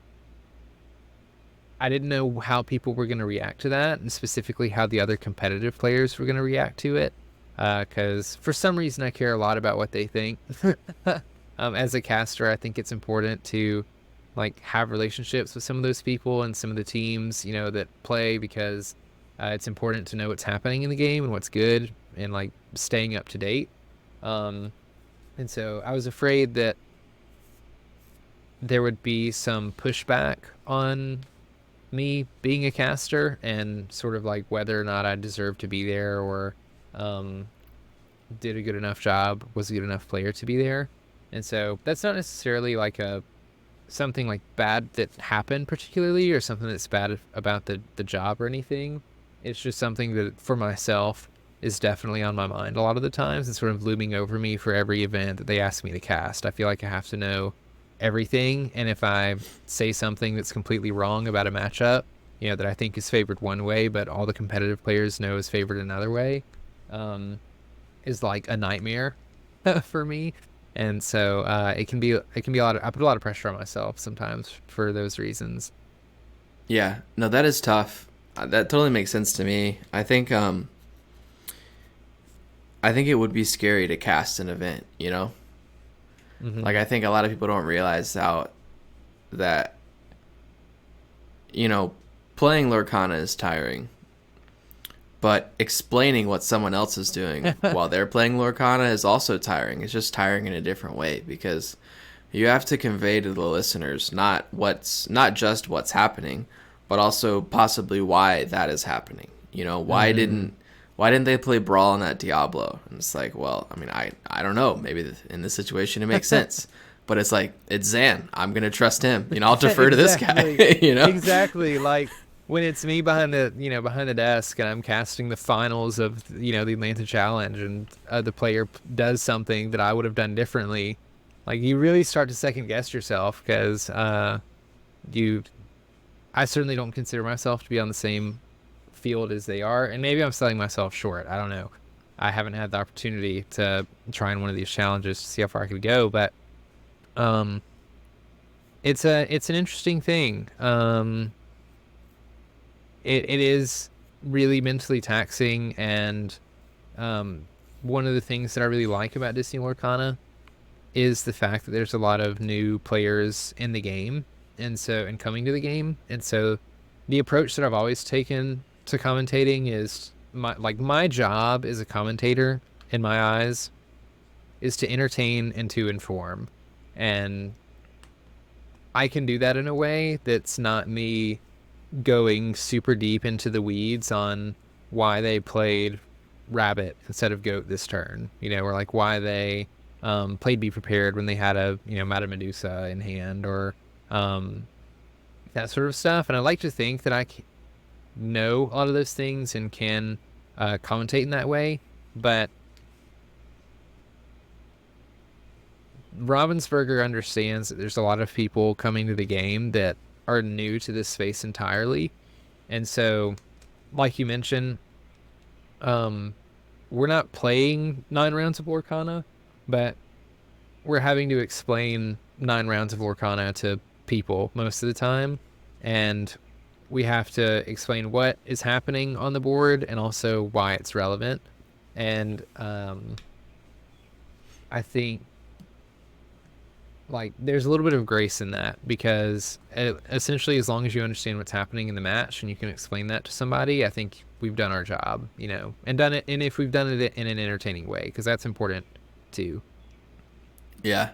I didn't know how people were going to react to that, and specifically how the other competitive players were going to react to it. Because for some reason I care a lot about what they think. As a caster, I think it's important to like have relationships with some of those people and some of the teams, that play, because it's important to know what's happening in the game and what's good and like staying up to date. Um, and so I was afraid that there would be some pushback on me being a caster and sort of like whether or not I deserved to be there, or um, did a good enough job, was a good enough player to be there. And so that's not necessarily like something like bad that happened particularly, or something that's bad about the job or anything. It's just something that for myself is definitely on my mind a lot of the times, and sort of looming over me for every event that they ask me to cast. I feel like I have to know everything, and if I say something that's completely wrong about a matchup, that I think is favored one way, but all the competitive players know is favored another way, um, is like a nightmare for me. And so it can be a lot of, I put a lot of pressure on myself sometimes for those reasons.
Yeah, no, that is tough. That totally makes sense to me. I think it would be scary to cast an event, you know? Like,
Hmm.
I think a lot of people don't realize how that, you know, playing Lorcana is tiring, but explaining what someone else is doing while they're playing Lorcana is also tiring. It's just tiring in a different way because you have to convey to the listeners not just what's happening, but also possibly why that is happening. You know,
Hmm.
why didn't they play Brawl in that Diablo? And it's like, well, I mean, I don't know. Maybe in this situation it makes sense, but it's like it's Zan. I'm gonna trust him. You know, I'll defer to this guy.
Exactly.
You know.
Exactly. Like when it's me behind the desk and I'm casting the finals of, the Atlanta Challenge, and the player does something that I would have done differently. Like you really start to second guess yourself because you I certainly don't consider myself to be on the same field as they are, and maybe I'm selling myself short. I don't know. I haven't had the opportunity to try in one of these challenges to see how far I could go, but um it's an interesting thing. It is really mentally taxing, and um, one of the things that I really like about Disney Lorcana is the fact that there's a lot of new players in the game, and coming to the game, and so the approach that I've always taken to commentating is my job as a commentator in my eyes is to entertain and to inform, and I can do that in a way that's not me going super deep into the weeds on why they played rabbit instead of goat this turn, or like why they played be prepared when they had a, Madame Medusa in hand, or um, that sort of stuff. And I like to think that know a lot of those things and can commentate in that way. But Ravensburger understands that there's a lot of people coming to the game that are new to this space entirely. And so, like you mentioned, um, we're not playing 9 rounds of Lorcana, but we're having to explain 9 rounds of Lorcana to people most of the time. And we have to explain what is happening on the board and also why it's relevant. And I think like there's a little bit of grace in that because essentially as long as you understand what's happening in the match and you can explain that to somebody, I think we've done our job, and done it, and if we've done it in an entertaining way, because that's important too.
Yeah,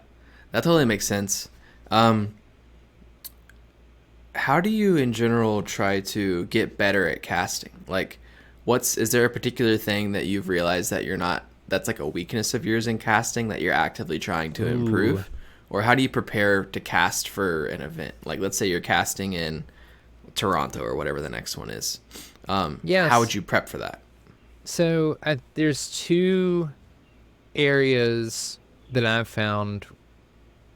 that totally makes sense. Um, how do you in general try to get better at casting? Like, is there a particular thing that you've realized that you're not, that's like a weakness of yours in casting that you're actively trying to
Ooh.
improve? Or how do you prepare to cast for an event? Like, let's say you're casting in Toronto or whatever the next one is. How would
Yes.
you prep for that?
So there's two areas that I've found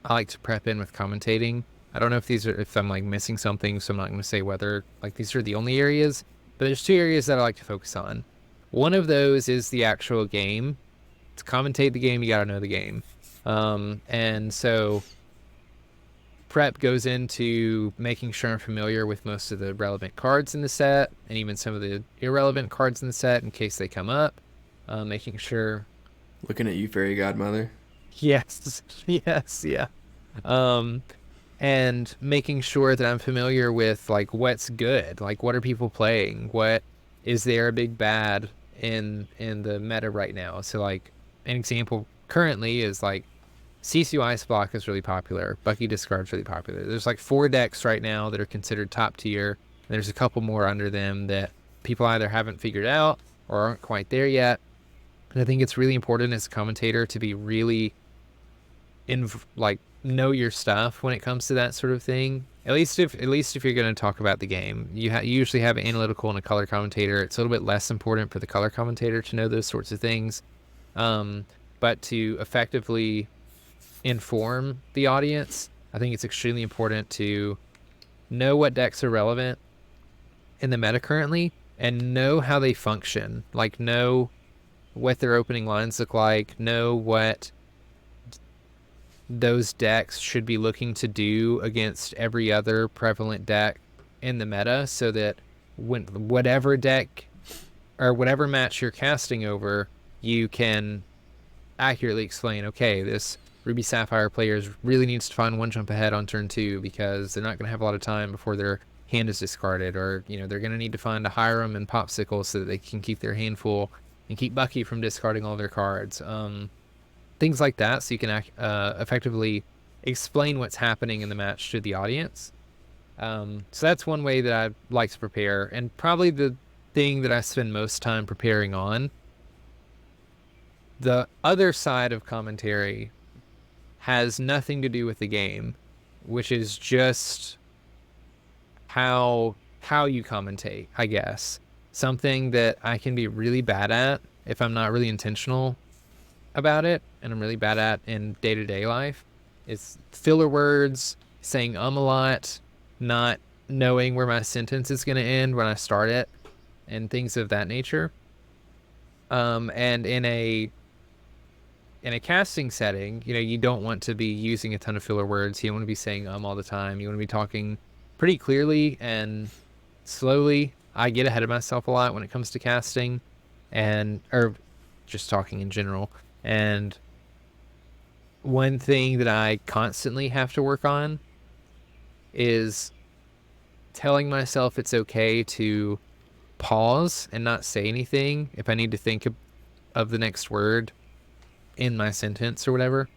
I like to prep in with commentating. I don't know if I'm like missing something, so I'm not going to say whether like these are the only areas, but there's two areas that I like to focus on. One of those is the actual game. To commentate the game, you got to know the game. And so prep goes into making sure I'm familiar with most of the relevant cards in the set and even some of the irrelevant cards in the set in case they come up. Making sure.
Looking at you, fairy godmother.
Yes, yes, yeah. Um, and making sure that I'm familiar with like what's good, like what are people playing, what is there a big bad in the meta right now. So like an example currently is like Sisu Ice Block is really popular. Bucky Discard's really popular. There's like 4 decks right now that are considered top tier. And there's a couple more under them that people either haven't figured out or aren't quite there yet. And I think it's really important as a commentator to be really in like know your stuff when it comes to that sort of thing. At least if you're going to talk about the game, you usually have an analytical and a color commentator. It's a little bit less important for the color commentator to know those sorts of things, um, but to effectively inform the audience, I think it's extremely important to know what decks are relevant in the meta currently and know how they function. Like, know what their opening lines look like, know what those decks should be looking to do against every other prevalent deck in the meta, so that when whatever deck or whatever match you're casting over, you can accurately explain, okay, this Ruby Sapphire players really needs to find one jump ahead on turn 2 because they're not going to have a lot of time before their hand is discarded, or they're going to need to find a Hiram and Popsicle so that they can keep their hand full and keep Bucky from discarding all their cards. Things like that, so you can effectively explain what's happening in the match to the audience. So that's one way that I like to prepare, and probably the thing that I spend most time preparing on. The other side of commentary has nothing to do with the game, which is just how you commentate, I guess. Something that I can be really bad at if I'm not really intentional about it, and I'm really bad at in day-to-day life, is filler words, saying a lot, not knowing where my sentence is going to end when I start it, and things of that nature. And in a casting setting, you don't want to be using a ton of filler words. You don't want to be saying all the time. You want to be talking pretty clearly and slowly. I get ahead of myself a lot when it comes to casting, or just talking in general. And one thing that I constantly have to work on is telling myself it's okay to pause and not say anything if I need to think of the next word in my sentence or whatever,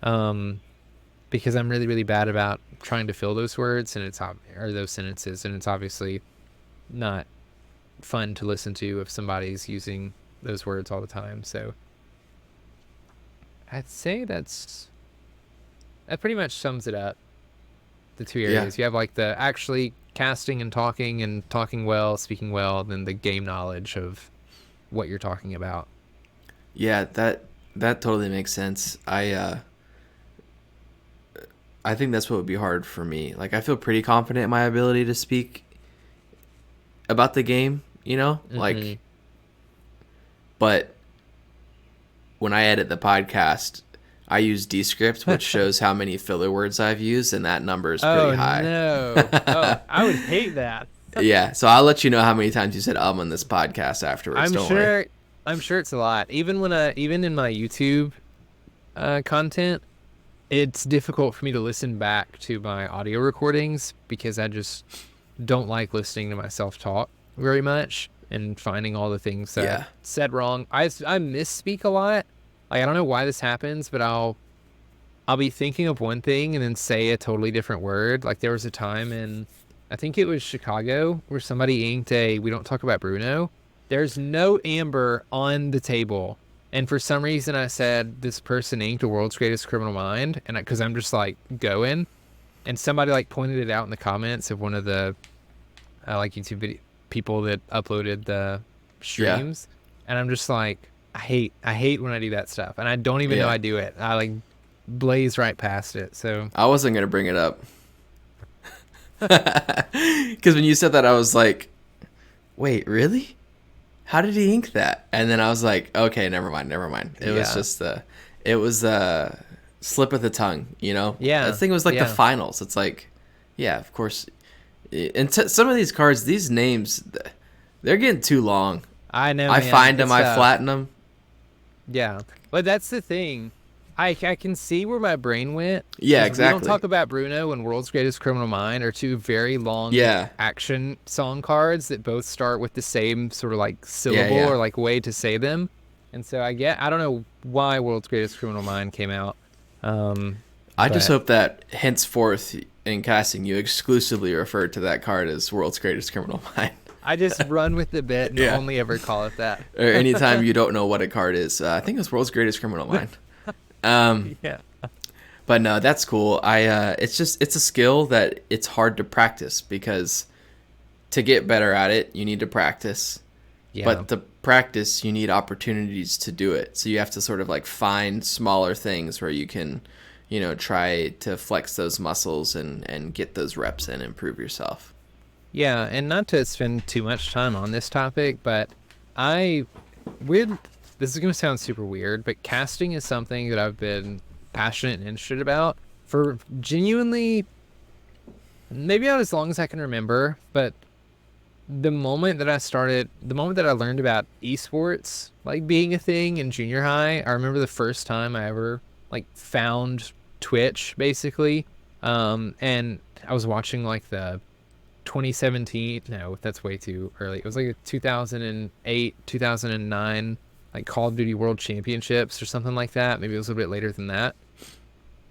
because I'm really, really bad about trying to fill those words or those sentences, and it's obviously not fun to listen to if somebody's using those words all the time. So I'd say that pretty much sums it up. The two areas. You have like the actually casting and talking well, speaking well, then the game knowledge of what you're talking about.
Yeah, that totally makes sense. I think that's what would be hard for me. Like, I feel pretty confident in my ability to speak about the game,
Mm-hmm.
like, but when I edit the podcast, I use Descript, which shows how many filler words I've used, and that number is pretty high.
No. Oh, I would hate that.
Yeah, so I'll let you know how many times you said on this podcast afterwards.
I'm sure it's a lot. Even in my YouTube content, it's difficult for me to listen back to my audio recordings because I just don't like listening to myself talk very much and finding all the things that I said wrong. I misspeak a lot. Like, I don't know why this happens, but I'll be thinking of one thing and then say a totally different word. Like, there was a time in, I think it was Chicago, where somebody inked We Don't Talk About Bruno. There's no amber on the table. And for some reason I said this person inked The World's Greatest Criminal Mind, and because I'm just like going, and somebody like pointed it out in the comments of one of the like YouTube video people that uploaded the streams, and I'm just like, I hate when I do that stuff, and I don't even know I do it. I like blaze right past it. So
I wasn't gonna bring it up because when you said that, I was like, wait, really? How did he ink that? And then I was like, okay, never mind. It was just it was a slip of the tongue, I think it was like the finals. It's like, yeah, of course. And some of these cards, these names, they're getting too long.
I know.
I find them, I flatten them.
Yeah, but that's the thing. I can see where my brain went.
Yeah, exactly.
We Don't Talk About Bruno and World's Greatest Criminal Mind are two very long action song cards that both start with the same sort of like syllable or like way to say them. And so I don't know why World's Greatest Criminal Mind came out.
I just hope that henceforth in casting you exclusively refer to that card as World's Greatest Criminal Mind.
I just run with the bit and only ever call it that.
Or anytime you don't know what a card is. I think it's World's Greatest Criminal Mind. But no, that's cool. It's a skill that it's hard to practice, because to get better at it, you need to practice. Yeah. But to practice, you need opportunities to do it. So you have to sort of like find smaller things where you can, try to flex those muscles and get those reps in and improve yourself.
Yeah, and not to spend too much time on this topic, but I weird this is gonna sound super weird, but casting is something that I've been passionate and interested about for genuinely maybe not as long as I can remember, but the moment that I learned about esports like being a thing in junior high, I remember the first time I ever like found Twitch basically. And I was watching like the 2017, no, that's way too early. It was like a 2008, 2009 like Call of Duty World Championships or something like that. Maybe it was a little bit later than that.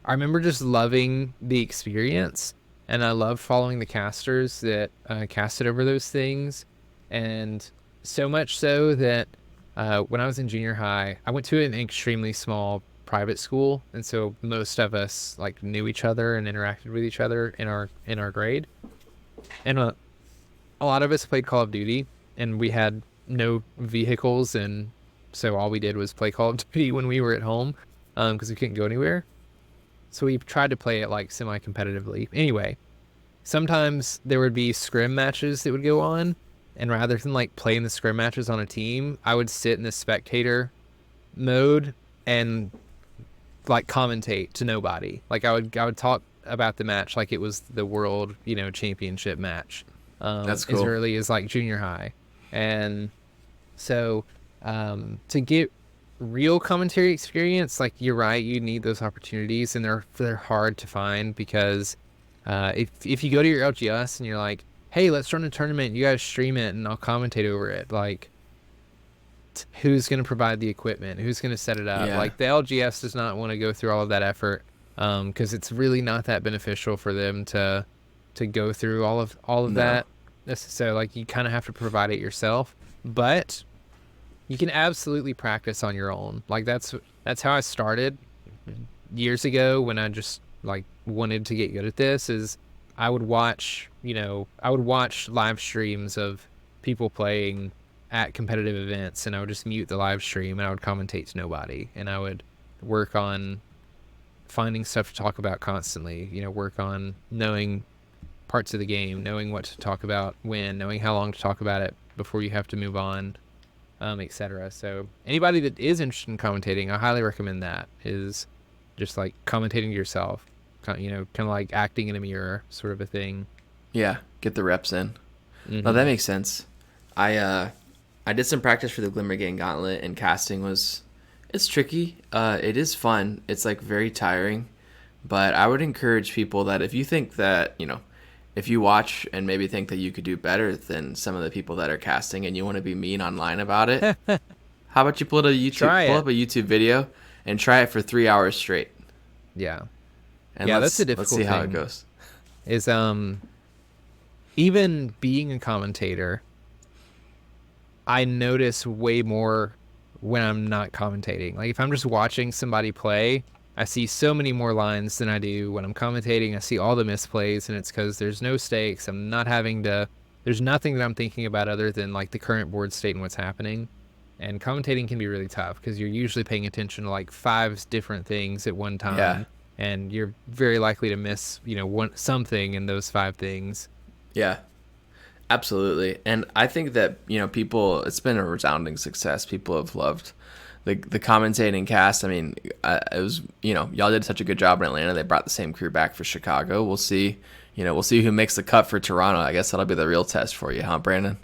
I remember just loving the experience, and I loved following the casters that casted over those things, and so much so that when I was in junior high, I went to an extremely small private school, and so most of us like knew each other and interacted with each other in our grade, and a lot of us played Call of Duty, and we had no vehicles, and so all we did was play Call of Duty when we were at home, because we couldn't go anywhere. So we tried to play it like semi-competitively. Anyway, sometimes there would be scrim matches that would go on, and rather than like playing the scrim matches on a team, I would sit in the spectator mode and like commentate to nobody. Like I would talk about the match like it was the world, championship match.
That's
As
cool.
early as like junior high. And so to get real commentary experience, like you're right, you need those opportunities, and they're hard to find because if you go to your LGS and you're like, hey, let's run a tournament, you guys stream it and I'll commentate over it, like who's going to provide the equipment, who's going to set it up?
Yeah.
Like the LGS does not want to go through all of that effort, because it's really not that beneficial for them to go through all of
No.
that. So like you kind of have to provide it yourself, but you can absolutely practice on your own. Like that's how I started years ago when I just like wanted to get good at this. Is I would watch live streams of people playing at competitive events, and I would just mute the live stream and I would commentate to nobody, and I would work on finding stuff to talk about constantly. Work on knowing parts of the game, knowing what to talk about when, knowing how long to talk about it before you have to move on, etc. So anybody that is interested in commentating, I highly recommend that. Is just like commentating to yourself, kind of like acting in a mirror, sort of a thing.
Yeah. Get the reps in. No,
Mm-hmm.
that makes sense. I did some practice for the Glimmergang Gauntlet, and casting was it's tricky. It is fun. It's like very tiring, but I would encourage people that if you think that if you watch and maybe think that you could do better than some of the people that are casting, and you want to be mean online about it, how about you
Try
pull
it.
up a YouTube video and try it for 3 hours straight,
Yeah,
and
yeah, that's a
let's see
difficult
how it
thing.
goes.
Is even being a commentator, I notice way more when I'm not commentating. Like if I'm just watching somebody play, I see so many more lines than I do when I'm commentating. I see all the misplays, and it's because there's no stakes. There's nothing that I'm thinking about other than like the current board state and what's happening. And commentating can be really tough because you're usually paying attention to like five different things at one
Yeah,
time, and you're very likely to miss, something in those five things.
yeah. Absolutely. And I think that, people, it's been a resounding success. People have loved the commentating cast. I mean, it was, y'all did such a good job in Atlanta. They brought the same crew back for Chicago. We'll see, we'll see who makes the cut for Toronto. I guess that'll be the real test for you, huh, Brandon?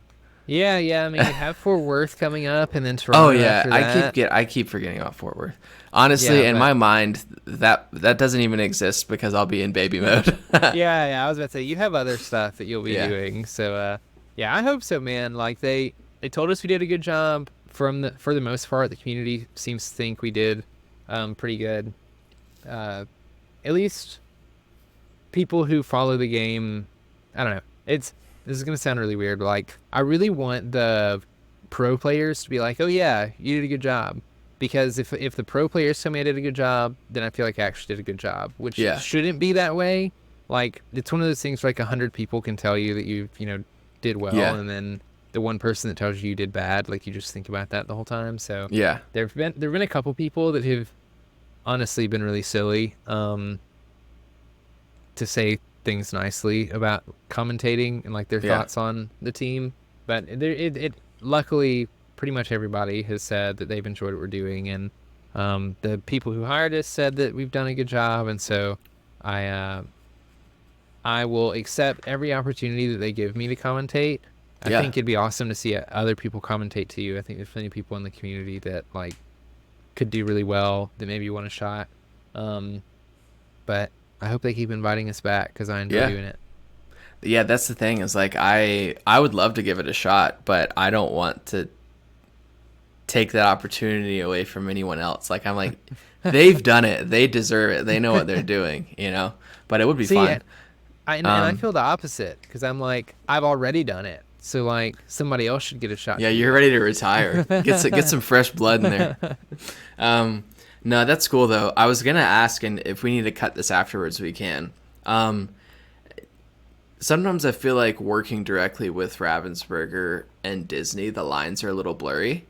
Yeah, yeah. I mean, you have Fort Worth coming up, and then
Oh
Toronto
yeah,
after that.
I keep forgetting about Fort Worth.
Yeah,
Honestly, in
but
my mind, that doesn't even exist because I'll be in baby mode.
yeah, yeah. I was about to say you have other stuff that you'll be
Yeah.
doing. So, yeah, I hope so, man. Like they told us we did a good job for the most part. The community seems to think we did, pretty good. Uh, at least people who follow the game. I don't know. This is gonna sound really weird, but like I really want the pro players to be like, "Oh yeah, you did a good job." Because if the pro players tell me I did a good job, then I feel like I actually did a good job, which
Yeah.
shouldn't be that way. Like it's one of those things where like 100 people can tell you that you did well,
Yeah.
and then the one person that tells you you did bad, like you just think about that the whole time. So
Yeah.
there've been a couple people that have honestly been really silly, to say things nicely about commentating and like their
Yeah.
thoughts on the team. But it luckily pretty much everybody has said that they've enjoyed what we're doing, and the people who hired us said that we've done a good job, and so I uh, I will accept every opportunity that they give me to commentate. I
Yeah.
think it'd be awesome to see other people commentate too. I think there's plenty of people in the community that like could do really well that maybe want a shot. Um, but I hope they keep inviting us back because I enjoy
Yeah.
doing it.
Yeah, that's the thing is like I would love to give it a shot, but I don't want to take that opportunity away from anyone else. Like I'm like they've done it. They deserve it. They know what they're doing, you know? But it would be
See,
fun.
and I
Um
feel the opposite because I'm like I've already done it, so like somebody else should get a shot
yeah,
to do
you're
it.
ready to retire. Get some fresh blood in there. Um no, that's cool though. I was going to ask, and if we need to cut this afterwards we can. Um Sometimes I feel like working directly with Ravensburger and Disney, the lines are a little blurry.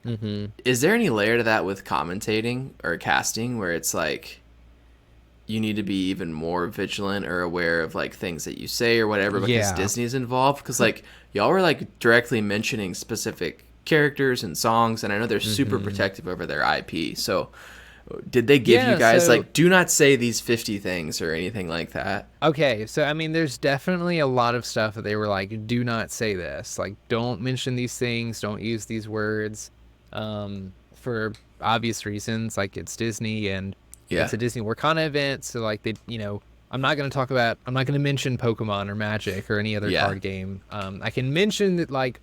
Hmm.
Is there any layer to that with commentating or casting where it's like you need to be even more vigilant or aware of like things that you say or whatever because
Yeah.
Disney's involved? Because like y'all were like directly mentioning specific characters and songs, and I know they're super
Hmm.
protective over their IP. So did they give you
Yeah.
guys
So
like do not say these 50 things or anything like that?
okay, so I mean, there's definitely a lot of stuff that they were like, do not say this. Like, don't mention these things. Don't use these words. For obvious reasons. Like, it's Disney and
Yeah.
it's a Disney Lorcana event. So, like, I'm not going to I'm not going to mention Pokemon or Magic or any other
Yeah.
card game. I can mention that, like,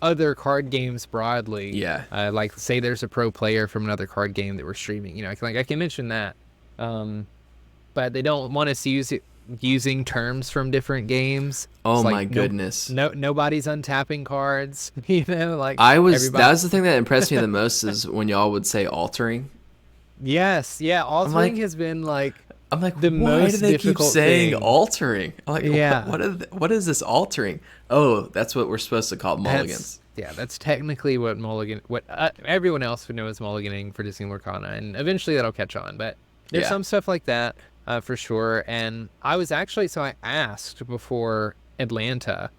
other card games broadly.
Yeah.
Like, say there's a pro player from another card game that we're streaming. I can mention that. Um, but they don't want us to use it using terms from different games.
Oh
It's
my
like
goodness.
nobody's untapping cards, like
That
everybody.
was the thing that impressed me the most is when y'all would say altering.
Yes, yeah,
I'm
altering
like
has been like
I'm like,
the
why do
most
they keep
difficult
saying
thing.
altering? I'm like,
Yeah,
what is this altering? Oh, that's what we're supposed to call mulligans.
that's technically what everyone else would know as mulliganing for Disney Lorcana, and eventually that'll catch on. But there's
Yeah.
some stuff like that for sure. And I asked before Atlanta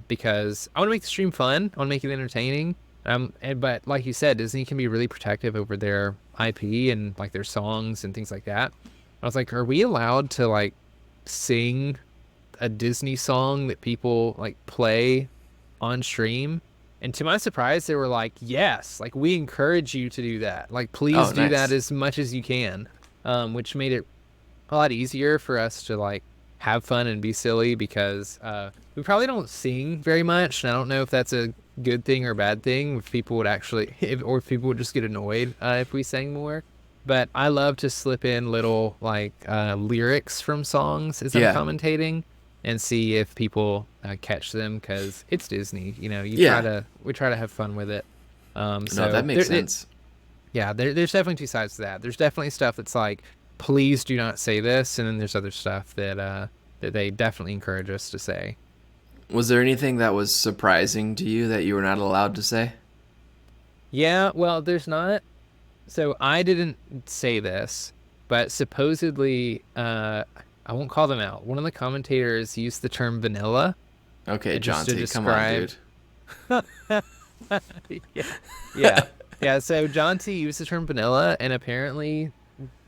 because I want to make the stream fun. I want to make it entertaining. But like you said, Disney can be really protective over their IP and like their songs and things like that. I was like, are we allowed to like sing a Disney song that people like play on stream? And to my surprise, they were like, yes, like we encourage you to do that. Like, please
Oh,
do that
nice.
as much as you can. Which made it a lot easier for us to like have fun and be silly because we probably don't sing very much. And I don't know if that's a good thing or a bad thing. If people would actually, or if people would just get annoyed if we sang more. But I love to slip in little like lyrics from songs as I'm
Yeah.
commentating and see if people catch them because it's Disney.
Yeah.
We try to have fun with it.
No,
So
that makes sense.
yeah, there's definitely two sides to that. There's definitely stuff that's like, please do not say this, and then there's other stuff that they definitely encourage us to say.
Was there anything that was surprising to you that you were not allowed to say?
Yeah, well, there's not. So I didn't say this, but supposedly, I won't call them out. One of the commentators used the term vanilla
Okay,
just to
Jonty, come on,
describe.
dude.
Yeah, yeah, yeah. So John T used the term vanilla, and apparently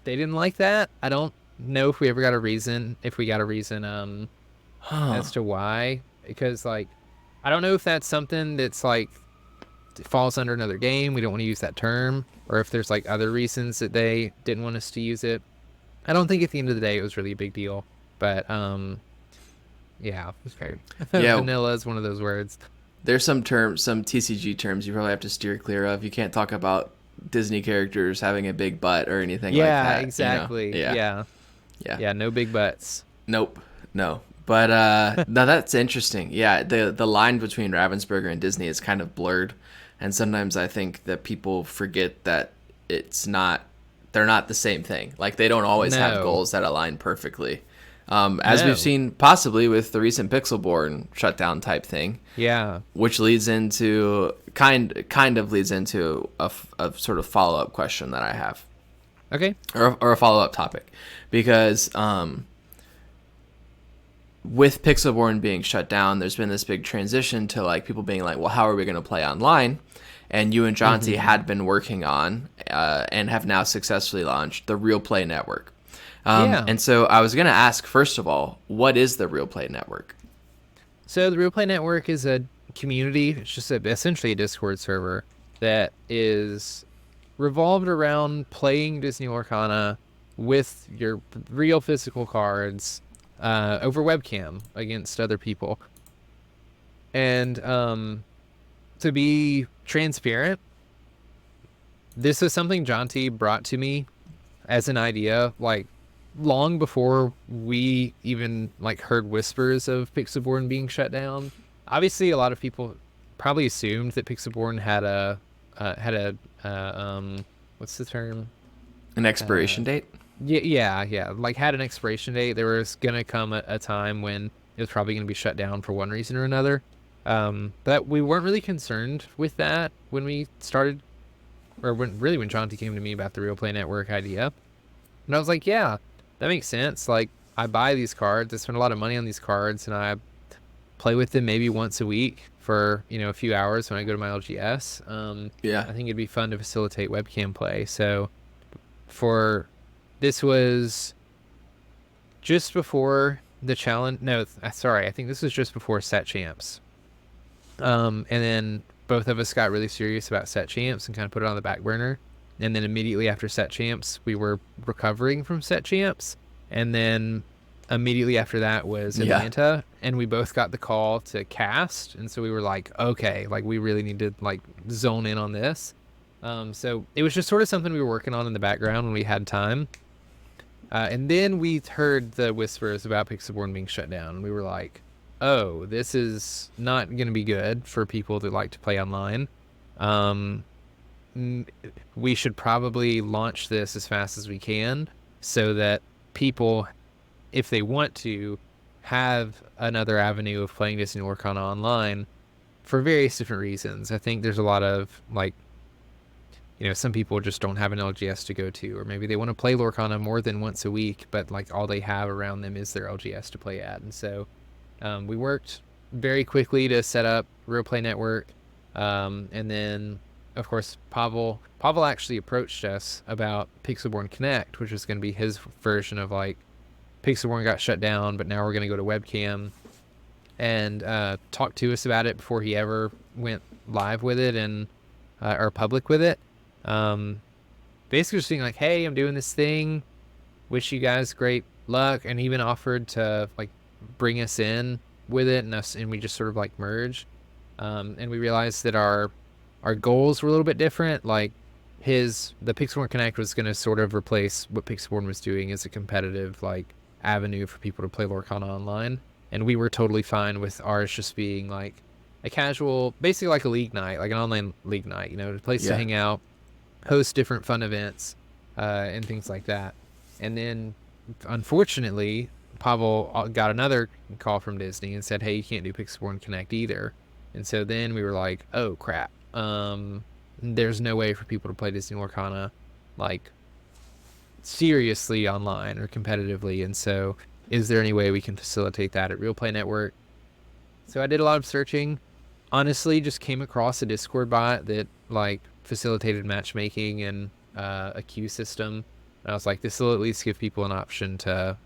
they didn't like that. I don't know if we ever got a reason, if we got a reason,
Huh.
as to why. Because like, I don't know if that's something that's like falls under another game. We don't want to use that term, or if there's like other reasons that they didn't want us to use it. I don't think at the end of the day it was really a big deal, but yeah, okay.
Yeah,
Vanilla is one of those words.
there's some terms, some TCG terms you probably have to steer clear of. You can't talk about Disney characters having a big butt or anything like
Yeah,
that.
exactly.
Yeah.
Yeah,
Yeah.
yeah, no big butts.
Nope. No. But no, that's interesting. Yeah, the line between Ravensburger and Disney is kind of blurred, and sometimes I think that people forget that they're not the same thing. Like they don't always have
No,
goals that align perfectly. As we've
no.
seen possibly with the recent Pixelborn shutdown type thing,
Yeah.
which leads into kind of leads into a sort of follow up question that I have,
Okay.
or a follow up topic, because with Pixelborn being shut down, there's been this big transition to like people being like, well, how are we going to play online? And you and Jonty
Mm-hmm.
had been working on and have now successfully launched the Real Play Network.
Yeah.
And so I was going to ask, first of all, what is the Real Play Network?
So the Real Play Network is a community. It's just essentially a Discord server that is revolved around playing Disney Lorcana with your real physical cards over webcam against other people. And to be transparent, this is something Jonty brought to me as an idea, like long before we even like heard whispers of Pixelborn being shut down. Obviously, a lot of people probably assumed that Pixelborn had a what's the term?
An
Uh,
expiration date?
yeah, like had an expiration date. There was gonna come a time when it was probably gonna be shut down for one reason or another. But we weren't really concerned with that when we started, or when Jonty came to me about the Real Play Network idea. And I was like, yeah, that makes sense. Like, I buy these cards, I spend a lot of money on these cards, and I play with them maybe once a week for, a few hours when I go to my LGS.
Yeah.
I think it'd be fun to facilitate webcam play. So for this was just before the challenge. No, sorry, I think this was just before Set Champs. And then both of us got really serious about Set Champs and kind of put it on the back burner. And then immediately after Set Champs, we were recovering from Set Champs. And then immediately after that was
Yeah.
Atlanta, and we both got the call to cast. And so we were like, okay, like we really need to like zone in on this. So it was just sort of something we were working on in the background when we had time. And then we heard the whispers about Pixelborn being shut down, and we were like, "Oh, this is not going to be good for people that like to play online. Um, we should probably launch this as fast as we can, so that people, if they want to, have another avenue of playing Disney Lorcana online for various different reasons. I think there's a lot of like some people just don't have an LGS to go to, or maybe they want to play Lorcana more than once a week, but like all they have around them is their LGS to play at. And so we worked very quickly to set up Real Play Network. And then, of course, Pavel actually approached us about Pixelborn Connect, which was going to be his version of like Pixelborn got shut down, but now we're going to go to webcam, and talk to us about it before he ever went live with it and or public with it. Um, Basically just being like, hey, I'm doing this thing. Wish you guys great luck. And even offered to like bring us in with it, and we just sort of like merge. And we realized that our goals were a little bit different. Like the Pixelborn Connect was going to sort of replace what Pixelborn was doing as a competitive like avenue for people to play Lorcana online. And we were totally fine with ours just being like a casual, basically like a league night, like an online league night, a place to
Yeah.
hang out, host different fun events, and things like that. And then, unfortunately, Pavel got another call from Disney and said, "Hey, you can't do Pixelborn Connect either." And so then we were like, "Oh crap! There's no way for people to play Disney Lorcana like seriously online or competitively." And so, is there any way we can facilitate that at Real Play Network? So I did a lot of searching. Honestly, just came across a Discord bot that like facilitated matchmaking and a queue system. And I was like, this will at least give people an option to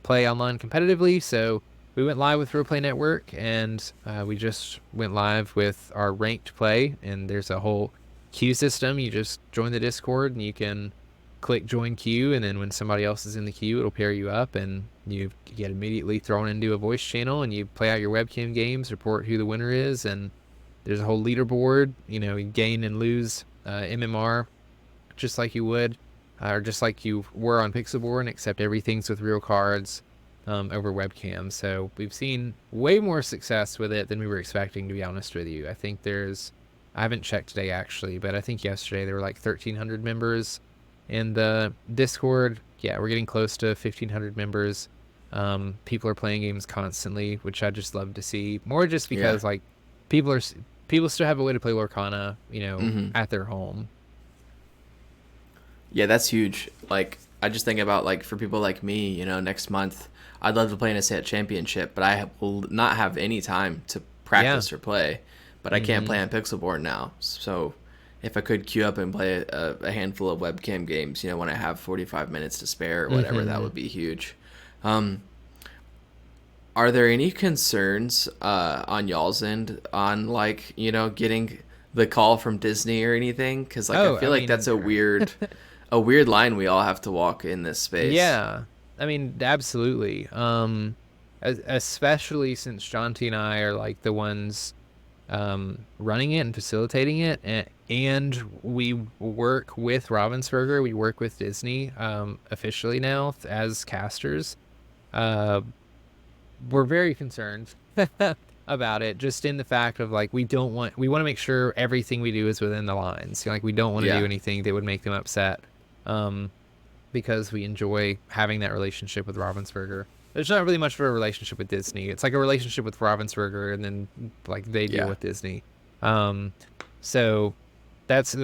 play online competitively. So we went live with Real Play Network, and we just went live with our ranked play. And there's a whole queue system. You just join the Discord, and you can click join queue, and then when somebody else is in the queue, it'll pair you up, and you get immediately thrown into a voice channel, and you play out your webcam games, report who the winner is, and there's a whole leaderboard. You gain and lose MMR just like you would, or just like you were on Pixelborn, except everything's with real cards over webcam. So we've seen way more success with it than we were expecting, to be honest with you. I think I haven't checked today actually, but I think yesterday there were like 1,300 members in the Discord. Yeah, we're getting close to 1,500 members. People are playing games constantly, which I just love to see. More just
Yeah.
because like people still have a way to play Lorcana,
Hmm.
at their home.
Yeah, that's huge. Like, I just think about like for people like me, next month I'd love to play in a set championship, but I will not have any time to
Yeah.
practice or play. But I can't
Hmm.
play on Pixelboard now, so if I could queue up and play a handful of webcam games, when I have 45 minutes to spare or whatever, that
Hmm.
would be huge. Um, are there any concerns on y'all's end on like getting the call from Disney or anything? Because like I
Oh,
feel
I
like that's
mean,
a weird line we all have to walk in this space.
yeah. I mean, absolutely. Especially since Shanti and I are like the ones running it and facilitating it, and we work with Ravensburger, we work with Disney officially now as casters. Uh, we're very concerned about it, just in the fact of like we want to make sure everything we do is within the lines. Like we don't want to do
Yeah,
anything that would make them upset. Um, because we enjoy having that relationship with Ravensburger. There's not really much of a relationship with Disney. It's like a relationship with Ravensburger, and then like they deal
yeah,
with Disney. Um, so that's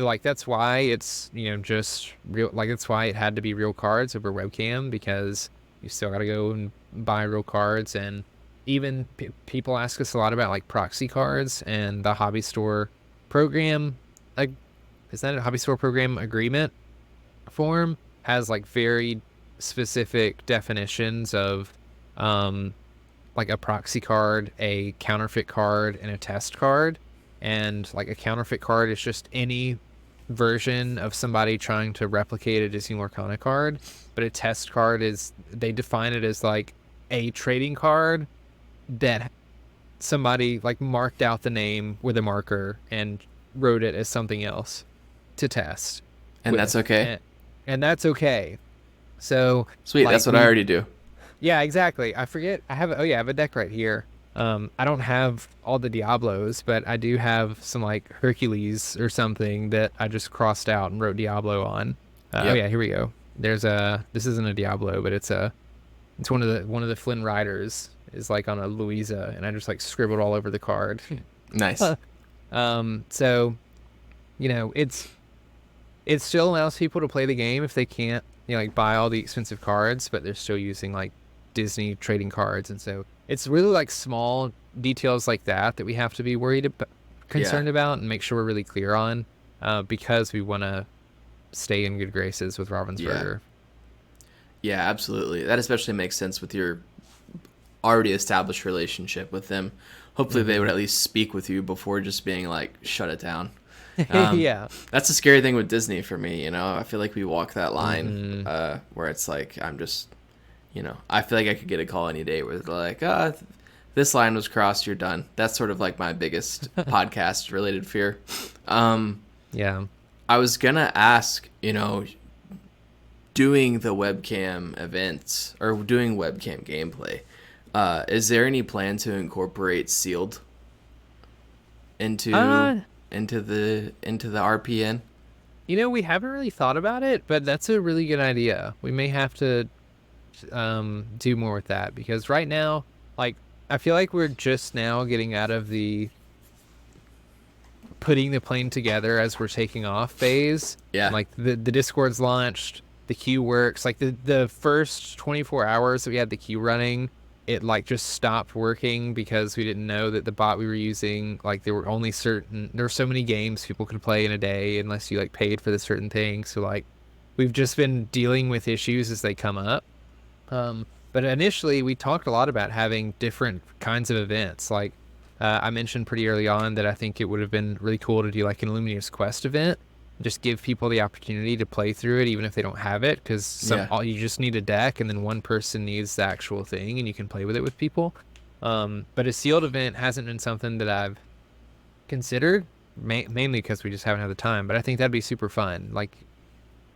why it's just real. Like that's why it had to be real cards over webcam, because you still got to go and buy real cards. And even people ask us a lot about like proxy cards and the hobby store program. Like, is that a hobby store program agreement form? Has like very specific definitions of um like a proxy card, a counterfeit card, and a test card. And like a counterfeit card is just any version of somebody trying to replicate a Disney Lorcana card, but a test card is, they define it as like a trading card that somebody like marked out the name with a marker and wrote it as something else to test
and that's
with.
okay.
And that's okay. So
Sweet,
like
that's what I already do.
yeah, exactly. I forget. Oh yeah, I have a deck right here. I don't have all the Diablos, but I do have some like Hercules or something that I just crossed out and wrote Diablo on. Oh
Yep.
yeah, here we go. This isn't a Diablo, but it's one of the Flynn Riders is like on a Louisa, and I just like scribbled all over the card.
Nice.
So it still allows people to play the game if they can't, like buy all the expensive cards, but they're still using like Disney trading cards. And so it's really like small details like that we have to be
Yeah.
concerned about and make sure we're really clear on, because we want to stay in good graces with
Yeah.
Ravensburger.
Yeah, absolutely. That especially makes sense with your already established relationship with them. Hopefully they would
Hmm.
at least speak with you before just being like, shut it down. Um,
Yeah.
that's the scary thing with Disney for me. I feel like we walk that line
Hmm.
where it's like I'm just, I feel like I could get a call any day where they're like, this line was crossed, you're done. That's sort of like my biggest podcast related fear. Um,
Yeah.
I was gonna ask, doing the webcam events or doing webcam gameplay. Is there any plan to incorporate sealed into
Uh,
into the RPN?
we haven't really thought about it, but that's a really good idea. We may have to do more with that, because right now, like, I feel like we're just now getting out of the putting the plane together as we're taking off phase.
Yeah,
Like the Discord's launched, the queue works. Like the first 24 hours that we had the queue running, it like just stopped working because we didn't know that the bot we were using, like there were so many games people could play in a day unless you like paid for the certain thing. So like we've just been dealing with issues as they come up. But initially, we talked a lot about having different kinds of events. Like I mentioned pretty early on that I think it would have been really cool to do like an Illuminatus Quest event, just give people the opportunity to play through it even if they don't have it, because
yeah,
you just need a deck, and then one person needs the actual thing, and you can play with it with people. But a sealed event hasn't been something that I've considered, mainly because we just haven't had the time. But I think that'd be super fun. Like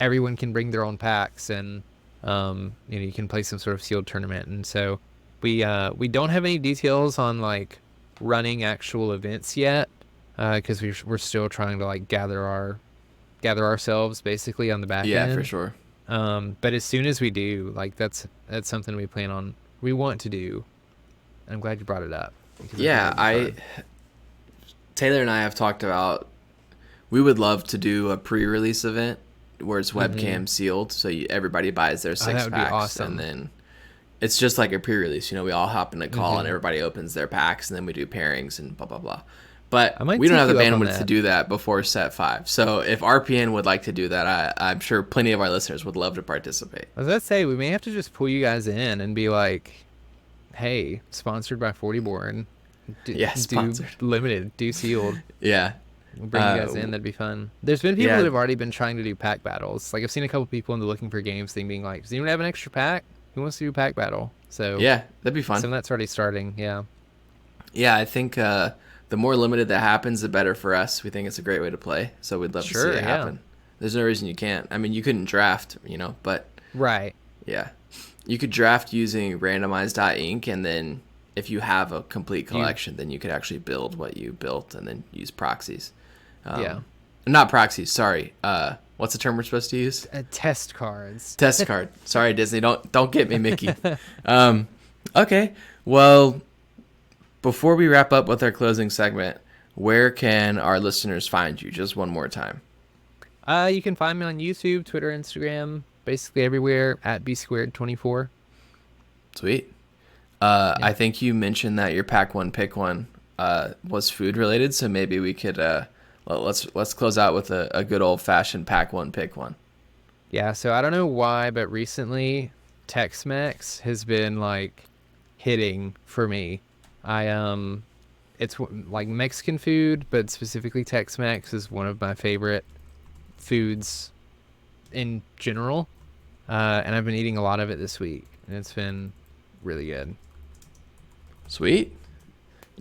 everyone can bring their own packs, and you can play some sort of sealed tournament. And so we don't have any details on like running actual events yet, because we're still trying to like gather ourselves basically on the back
yeah, for
end.
sure.
But as soon as we do, like that's something we want to do. And I'm glad you brought it up, because I think
Yeah,
it'd be fun.
Taylor and I have talked about we would love to do a pre-release event where it's webcam sealed, so everybody buys their
Oh,
six
that would be
packs,
awesome.
and then it's just like a pre-release. You know, we all hop in a call and everybody opens their packs, and then we do pairings and blah blah blah. But
I might
we don't have
take
the
you up on
bandwidth to
that.
do that before set 5. So if RPN would like to do that, I'm sure plenty of our listeners would love to participate.
I was about to say, we may have to just pull you guys in and be like, hey, sponsored by 40 Born.
Yeah,
Do
sponsored.
limited, do sealed.
Yeah.
We'll bring you guys in. That'd be fun. There's been people
Yeah.
that have already been trying to do pack battles. Like I've seen a couple people in the looking for games thing being like, does anyone have an extra pack? Who wants to do pack battle? So
Yeah, that'd be fun.
some of that's already starting. Yeah.
Yeah, I think the more limited that happens, the better for us. We think it's a great way to play, so we'd love to see it happen. There's no reason you can't. I mean, you couldn't draft, but
Right.
yeah. You could draft using randomize.inc, and then if you have a complete collection, then you could actually build what you built and then use proxies.
Yeah.
Not proxies, sorry. What's the term we're supposed to use?
Test cards.
Test card. Sorry, Disney. Don't get me, Mickey. Okay. Well, before we wrap up with our closing segment, where can our listeners find you? Just one more time.
You can find me on YouTube, Twitter, Instagram, basically everywhere at BSquared24.
Sweet. I think you mentioned that your pack one pick one was food related, so maybe we could let's close out with a good old fashioned pack one pick one.
Yeah, so I don't know why, but recently Tex-Mex has been like hitting for me. It's like Mexican food, but specifically Tex-Mex is one of my favorite foods in general. And I've been eating a lot of it this week, and it's been really good.
Sweet.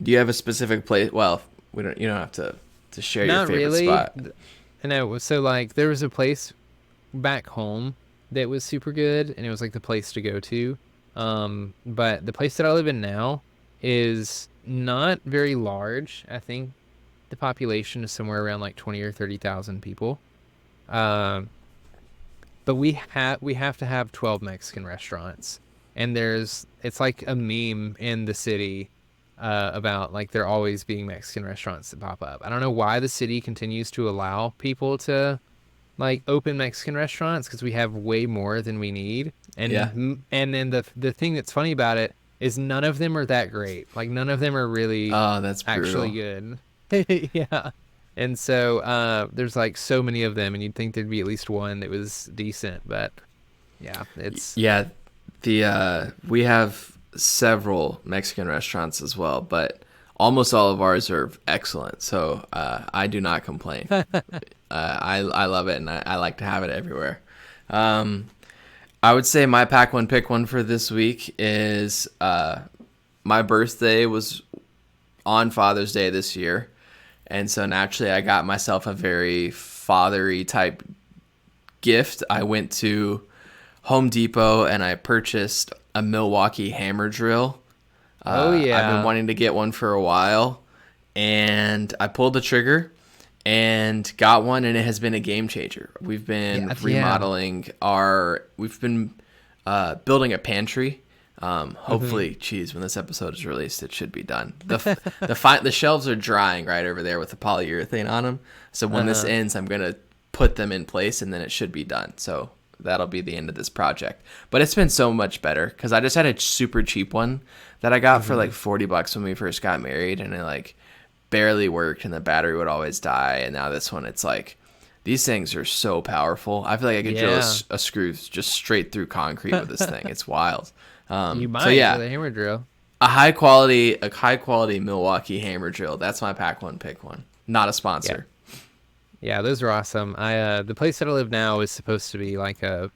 Do you have a specific place? Well, you don't have to share your
Not
favorite
really.
spot.
No, so like there was a place back home that was super good, and it was like the place to go to. But the place that I live in now is not very large. I think the population is somewhere around like 20 or 30,000 people. But we have to have 12 Mexican restaurants, and it's like a meme in the city about like there always being Mexican restaurants that pop up. I don't know why the city continues to allow people to like open Mexican restaurants, because we have way more than we need. And
Yeah.
And then the thing that's funny about it is none of them are that great. Like none of them are really
Oh, that's brutal.
actually good. Yeah. And so there's like so many of them, and you'd think there'd be at least one that was decent, but yeah, it's
Yeah, we have several Mexican restaurants as well, but almost all of ours are excellent. So I do not complain. I love it, and I like to have it everywhere. I would say my pack one pick one for this week is my birthday was on Father's Day this year, and so naturally I got myself a very father-y type gift. I went to Home Depot and I purchased a Milwaukee hammer drill.
Oh, yeah.
I've been wanting to get one for a while, and I pulled the trigger and got one, and it has been a game changer. We've been remodeling we've been building a pantry. Hopefully, when this episode is released, it should be done. The shelves are drying right over there with the polyurethane on them. So when this ends, I'm going to put them in place, and then it should be done. So that'll be the end of this project. But it's been so much better because I just had a super cheap one that I got for like $40 when we first got married, and it like barely worked, and the battery would always die. And now this one, it's like these things are so powerful. I feel like I could drill a screw just straight through concrete with this thing. It's wild.
you might
with
a hammer drill.
a high quality Milwaukee hammer drill. That's my pack one pick one. Not a sponsor.
Yeah, those are awesome. The place that I live now is supposed to be like a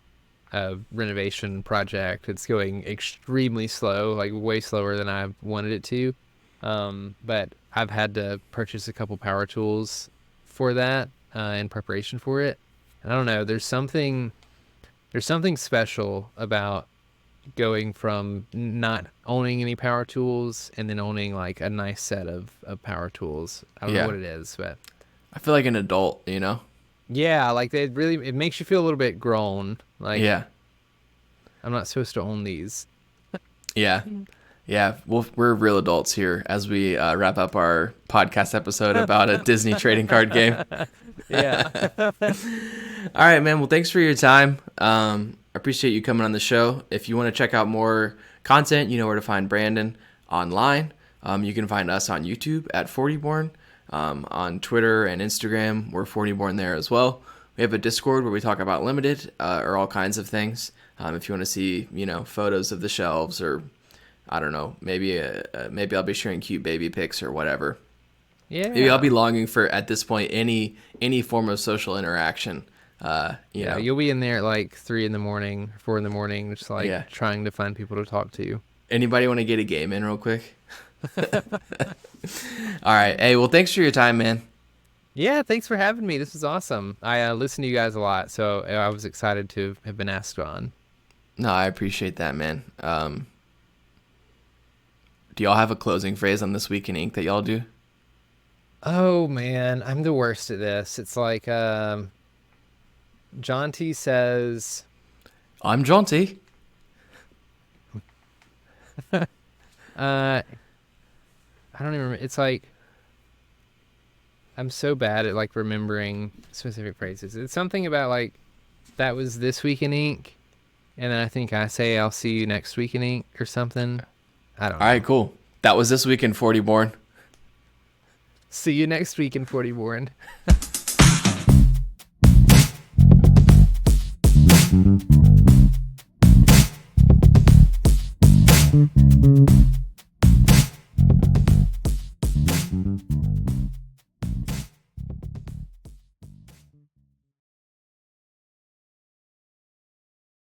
renovation project. It's going extremely slow, like way slower than I wanted it to. But I've had to purchase a couple power tools for that in preparation for it. And I don't know, there's something special about going from not owning any power tools and then owning like a nice set of power tools. I don't know what it is, but
I feel like an adult, you know?
yeah, like it makes you feel a little bit grown. Like,
Yeah.
I'm not supposed to own these.
Yeah. Yeah. Well, we're real adults here as we wrap up our podcast episode about a Disney trading card game.
Yeah.
All right, man. Well, thanks for your time. I appreciate you coming on the show. If you want to check out more content, you know where to find Brandon online. You can find us on YouTube at 40born. On Twitter and Instagram, we're 40born there as well. We have a Discord where we talk about limited or all kinds of things. If you want to see, photos of the shelves, or I don't know, maybe I'll be sharing cute baby pics or whatever.
Yeah.
Maybe I'll be longing for, at this point, any form of social interaction.
Yeah, you'll be in there at like 3 in the morning, 4 in the morning, just like
Yeah.
trying to find people to talk to.
Anybody want to get a game in real quick? All right. Hey, well, thanks for your time, man.
Yeah, thanks for having me. This was awesome. I listen to you guys a lot, so I was excited to have been asked on.
No, I appreciate that, man. Do y'all have a closing phrase on This Week in Ink that y'all do?
Oh man, I'm the worst at this. It's like John T says,
I'm jaunty.
I don't even remember. It's like I'm so bad at like remembering specific phrases. It's something about like that was This Week in Ink, and then I think I say I'll see you next week in ink or something. I don't know.
All right, cool. That was This Week in 40 Born.
See you next week in 40 Born.